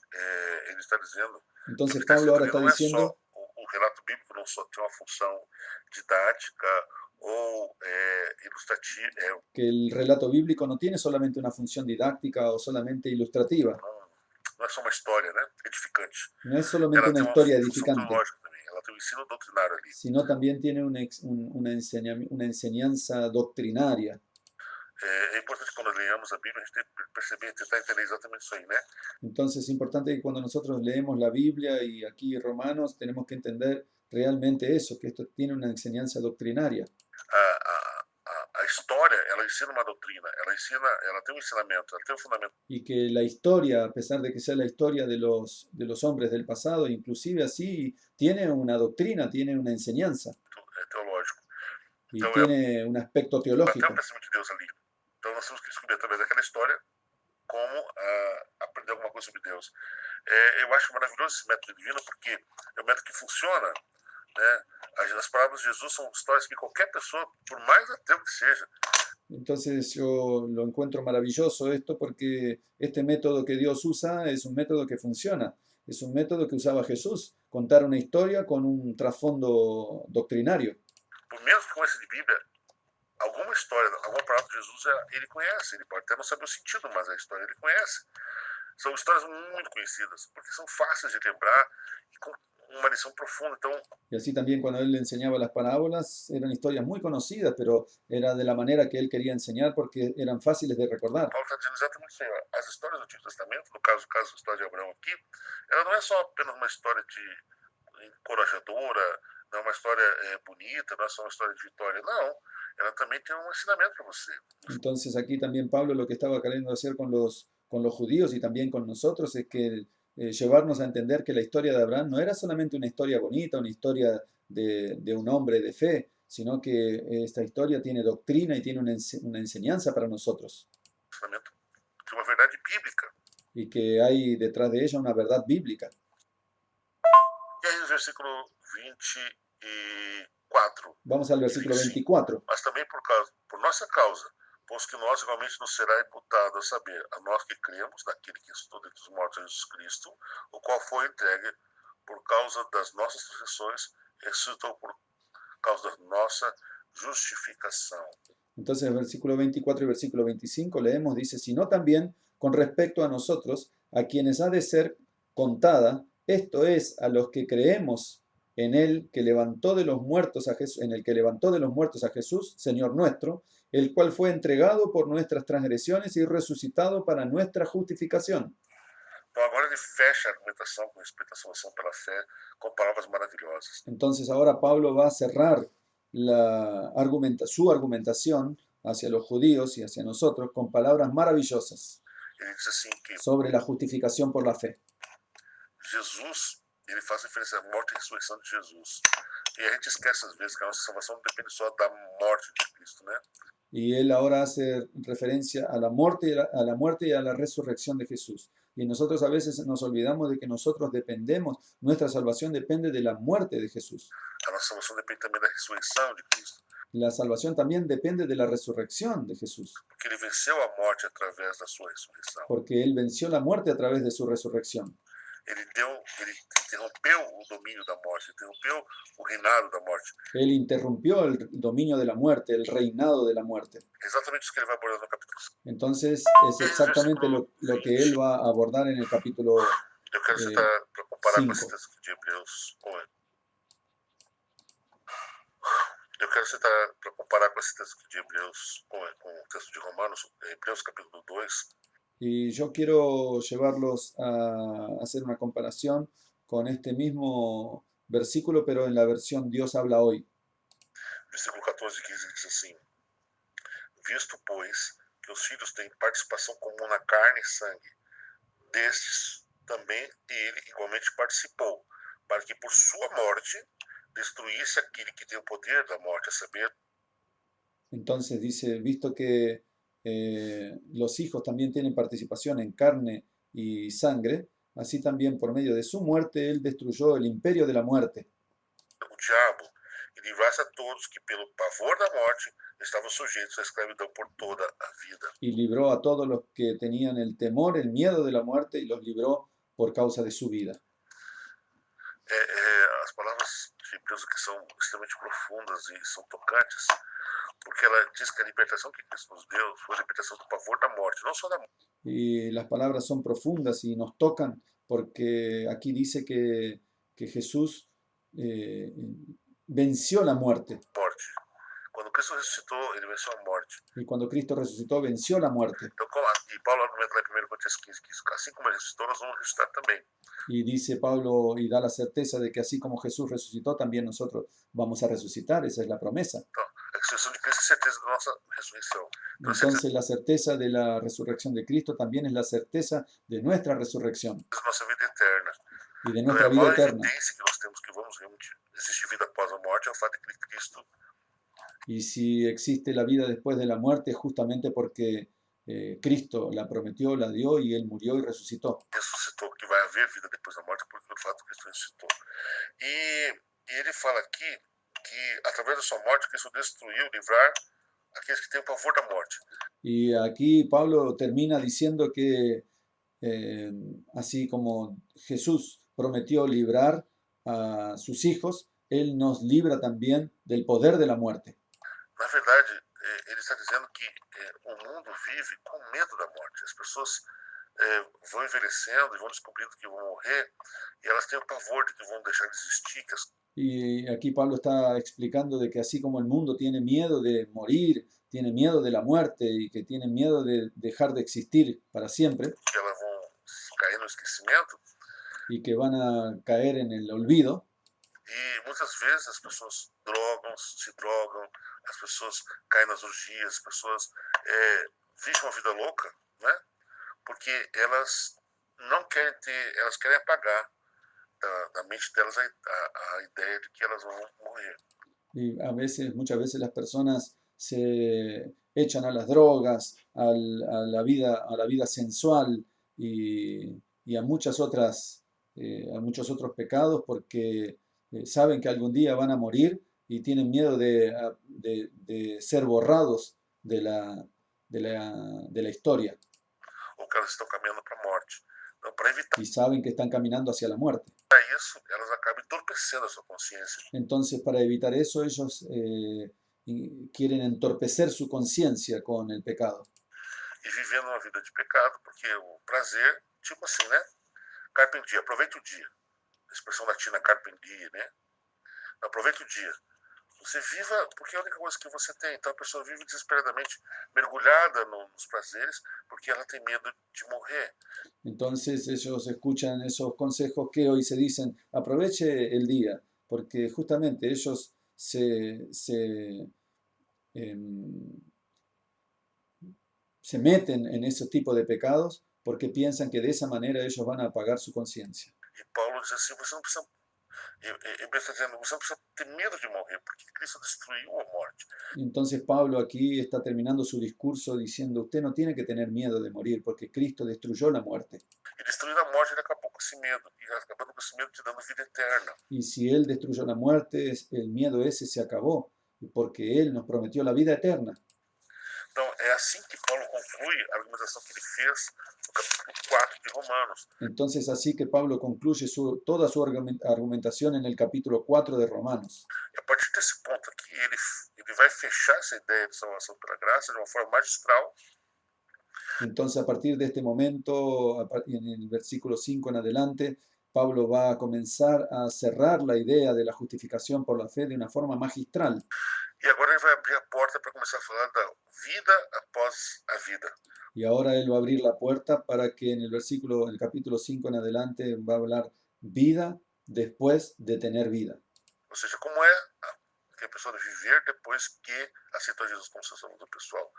ele está dizendo. Entonces Pablo ahora está diciendo. O relato bíblico não só tem uma função didática ou ilustrativa. Que el relato bíblico no tiene solamente una función didáctica o solamente ilustrativa. Não é só uma história, né? Edificante. No es solamente una historia edificante. Ela tem um ensino doutrinário ali. Sino también tiene una enseñanza doctrinaria. É importante quando leamos a Bíblia a gente perceber, tentar entender exatamente isso aí, né? Entonces es importante que cuando nosotros leemos la Biblia y aquí Romanos tenemos que entender realmente eso, que esto tiene una enseñanza doctrinaria. A história, ela ensina uma doutrina, ela tem um ensinamento, ela tem um fundamento. Y que la historia, a pesar de que sea la historia de los hombres del pasado, inclusive así, tiene una doctrina, tiene una enseñanza. Teológico. Y então, tiene un aspecto teológico. Tem um pensamento de Deus ali. Então nós temos que descobrir através daquela história como aprender alguma coisa sobre Deus. Eu acho maravilhoso esse método divino porque é um método que funciona, né? As palavras de Jesus são histórias que qualquer pessoa, por mais ateu que seja. Entonces yo lo encuentro maravilloso esto porque este método que Dios usa es un método que funciona. Es un método que usaba Jesús, contar una historia con un trasfondo doctrinario. Por menos que conheça de Bíblia, alguma história, alguma palavra de Jesus ele conhece. Ele pode até não saber o sentido, mas a história ele conhece. São histórias muito conhecidas, porque são fáceis de lembrar e com uma lição profunda. Então, y así también cuando él le enseñaba las parábolas, eran historias muy conocidas, pero era de la manera que él quería enseñar porque eran fáciles de recordar. Paulo está dizendo exatamente isso aí. As histórias do Antigo Testamento, no caso da história de Abraão aqui, ela não é só apenas uma história de encorajadora, não é uma história bonita, não é só uma história de vitória, não. Ela também tem um ensinamento para você. Entonces aquí también Pablo lo que estaba queriendo hacer con los judíos y también con nosotros es que llevarnos a entender que la historia de Abraham no era solamente una historia bonita, una historia de un hombre de fe, sino que esta historia tiene doctrina y tiene una enseñanza para nosotros. De una verdad bíblica. Y que hay detrás de ella una verdad bíblica. Y ahí el versículo 24. Vamos al versículo 24. Mas também por nuestra causa, pois que nós igualmente nos será imputado a saber, a nós que cremos naquele que ressuscitou dentre os mortos, Jesus Cristo, o qual foi entregue por causa das nossas transgressões e ressuscitou por causa da nossa justificação. Entonces, el versículo 24 y versículo 25 leemos, dice, sino también con respecto a nosotros, a quienes ha de ser contada, esto es, a los que creemos en él que levantó de los muertos a Jesús, en el que levantó de los muertos a Jesús, Señor nuestro, el cual fue entregado por nuestras transgresiones y resucitado para nuestra justificación. Então agora ele fecha a argumentação com respeito à salvação pela fé com palavras maravilhosas. Entonces ahora Pablo va a cerrar su argumentación hacia los judíos y hacia nosotros con palabras maravillosas Ele diz assim que sobre la justificación por la fe. Jesus, ele faz referência à morte e ressurreição de Jesus. E a gente esquece às vezes que a nossa salvação não depende só da morte de Cristo, né? Y él ahora hace referencia a la muerte y a la resurrección de Jesús. Y nosotros a veces nos olvidamos de que nosotros dependemos, nuestra salvación depende de la muerte de Jesús. A nossa salvação depende também da ressurreição de Cristo. La salvación también depende de la resurrección de Jesús, Porque ele venceu a morte através da sua ressurreição. porque él venció la muerte a través de su resurrección. Ele interrompeu o domínio da morte, interrompeu o reinado da morte. Él interrumpió el dominio de la muerte, el reinado de la muerte. Exatamente isso que ele vai abordar no capítulo 5. Entonces es exactamente lo que él va a abordar en el capítulo Eu quero citar para comparar com esse 5. texto de Hebreus. Eu quero citar para comparar com esse texto de Hebreus com o texto de Romanos, Hebreus capítulo 2. Y yo quiero llevarlos a hacer una comparación con este mismo versículo, pero en la versión Dios habla hoy. Versículo 14 e 15 diz assim: Visto, pois, que os filhos têm participação comum na carne e sangue, destes também ele igualmente participou, para que por sua morte destruísse aquele que tem o poder da morte, a saber, Entonces dice, visto que los hijos también tienen participación en carne y sangre, así también por medio de su muerte él destruyó el imperio de la muerte o diabo, e livrasse a todos que pelo pavor da morte estavam sujeitos à escravidão por toda a vida. y libró a todos los que tenían el temor, el miedo de la muerte y los libró por causa de su vida. As palavras de Hebreus aqui são extremamente profundas e são tocantes, porque ela diz que a libertação que Cristo nos deu foi a libertação do pavor da morte, não só da Y las palabras son profundas y nos tocan porque aquí dice que Jesús venció la muerte. morte. Quando Cristo ressuscitou, ele venceu a morte. Y cuando Cristo resucitó, venció la muerte. Então, e Paulo argumenta lá em 1 Coríntios 15 que assim como ele ressuscitou, nós vamos ressuscitar também. Y dice Pablo y da la certeza de que así como Jesús resucitó, también nosotros vamos a resucitar. Esa es la promesa. Então, a ressurreição de Cristo é certeza da nossa ressurreição. Então, Entonces la certeza de la resurrección de Cristo también es la certeza de nuestra resurrección da nossa vida eterna. y de Então, nuestra a vida maior eterna. evidência que nós temos que vamos realmente existir vida após a morte é o fato de que Cristo Y si existe la vida después de la muerte, es justamente porque Cristo la prometió, la dio y Él murió y resucitó. ressuscitou, que vai haver vida depois da morte, porque o fato de que Cristo ressuscitou. E ele fala aqui que, através da sua morte, Cristo destruiu, livrar aqueles que têm o pavor da morte. Y aquí Pablo termina diciendo que así como Jesús prometió librar a sus hijos, Él nos libra también del poder de la muerte. Na verdade, ele está dizendo que o mundo vive com medo da morte. As pessoas vão envelhecendo e vão descobrindo que vão morrer, e elas têm o pavor de que vão deixar de existir, que Y aquí Pablo está explicando de que así como el mundo tiene miedo de morir, tiene miedo de la muerte y que tiene miedo de dejar de existir para siempre elas vão cair no esquecimento, y que van a caer en el olvido, e muitas vezes as pessoas se drogam, as pessoas caem nas orgias, as pessoas vivem uma vida louca, né? Porque elas não querem ter, elas querem apagar da mente delas a ideia de que elas vão morrer. y a veces, muchas veces las personas se echan a las drogas, a la vida sensual y a muchas otras, a muchos otros pecados porque saben que algún día van a morir y tienen miedo de ser borrados de la historia ou que elas estão caminhando para a morte. Então, para evitar y saben que están caminando hacia la muerte. isso, elas acabam entorpecendo a sua consciência. Entonces, para evitar eso, ellos quieren entorpecer su conciencia con el pecado. E vivendo uma vida de pecado, porque o prazer, tipo assim, né? Carpe diem, aproveita o dia. A expressão latina carpe diem, né? Aproveita o dia. Você viva, porque é a única coisa que você tem. Então a pessoa vive desesperadamente mergulhada nos prazeres, porque ela tem medo de morrer. Entonces ellos escuchan esos consejos que hoy se dicen, aproveche el día, porque justamente ellos em, se meten en ese tipo de pecados porque piensan que de esa manera ellos van a apagar su conciencia. E Paulo diz assim, você não precisa, está dizendo, você não precisa ter medo de morrer, porque Cristo destruiu a morte. Entonces Pablo aquí está terminando su discurso diciendo, usted no tiene que tener miedo de morir porque Cristo destruyó la muerte. E destruindo a morte, ele acabou com esse medo, e acabando com esse medo te dando vida eterna. Y si Él destruyó la muerte, el miedo ese se acabó, porque Él nos prometió la vida eterna. Então, é assim que Paulo conclui a argumentação que ele fez no capítulo 4 de Romanos. Entonces así que Pablo concluye toda su argumentación en el capítulo 4 de Romanos. E a partir desse ponto aqui, ele vai fechar essa ideia de salvação pela graça de uma forma magistral. Entonces a partir de este momento, en el versículo 5 en adelante, Pablo va a comenzar a cerrar la idea de la justificación por la fe de una forma magistral. E agora ele vai abrir a porta para começar a falar da vida após a vida. Y ahora él va a abrir la puerta para que en el capítulo 5 en adelante va a hablar vida después de tener vida. Ou seja, como é que a pessoa deve viver depois que aceitou Jesus como seu salvador pessoal.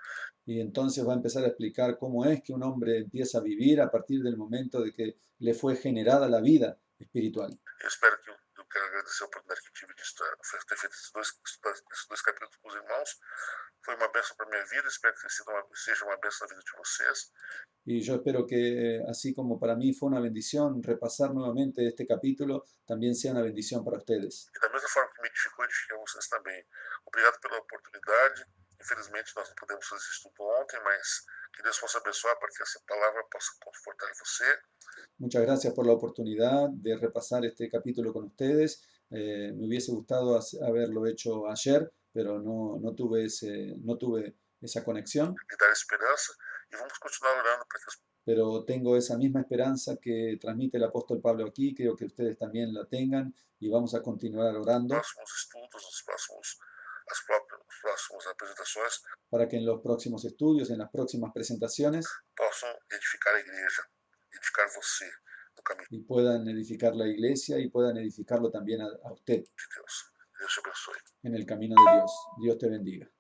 Y entonces va a empezar a explicar cómo es que un hombre empieza a vivir a partir del momento de que le fue generada la vida espiritual. Eu espero que eu quero agradecer a oportunidade que tive de ter feito esses dois capítulos com os irmãos. Foi uma bênção para a minha vida, espero que seja uma bênção na vida de vocês. Y yo espero que, así como para mí fue una bendición repasar nuevamente este capítulo, también sea una bendición para ustedes. E da mesma forma que me edificou, edifiquei vocês também. Obrigado pela oportunidade. Infelizmente nós não podemos fazer esse estudo ontem, mas que Deus possa abençoar para que essa palavra possa confortar você. Muchas gracias por la oportunidad de repasar este capítulo con ustedes. Me hubiese gustado haberlo hecho ayer, pero no tuve esa conexión. E dar esperança. E vamos continuar orando para que as Pero tengo esa misma esperanza que transmite el apóstol Pablo aquí, creo que ustedes también la tengan y vamos a continuar orando próximos estudos, as próximas apresentações para que en los próximos estudios, en las próximas presentaciones, possam edificar a igreja, edificar você no caminho y puedan edificar la iglesia y puedan edificarlo también a usted de Deus. Deus te abençoe. en el camino de Dios. Dios te bendiga.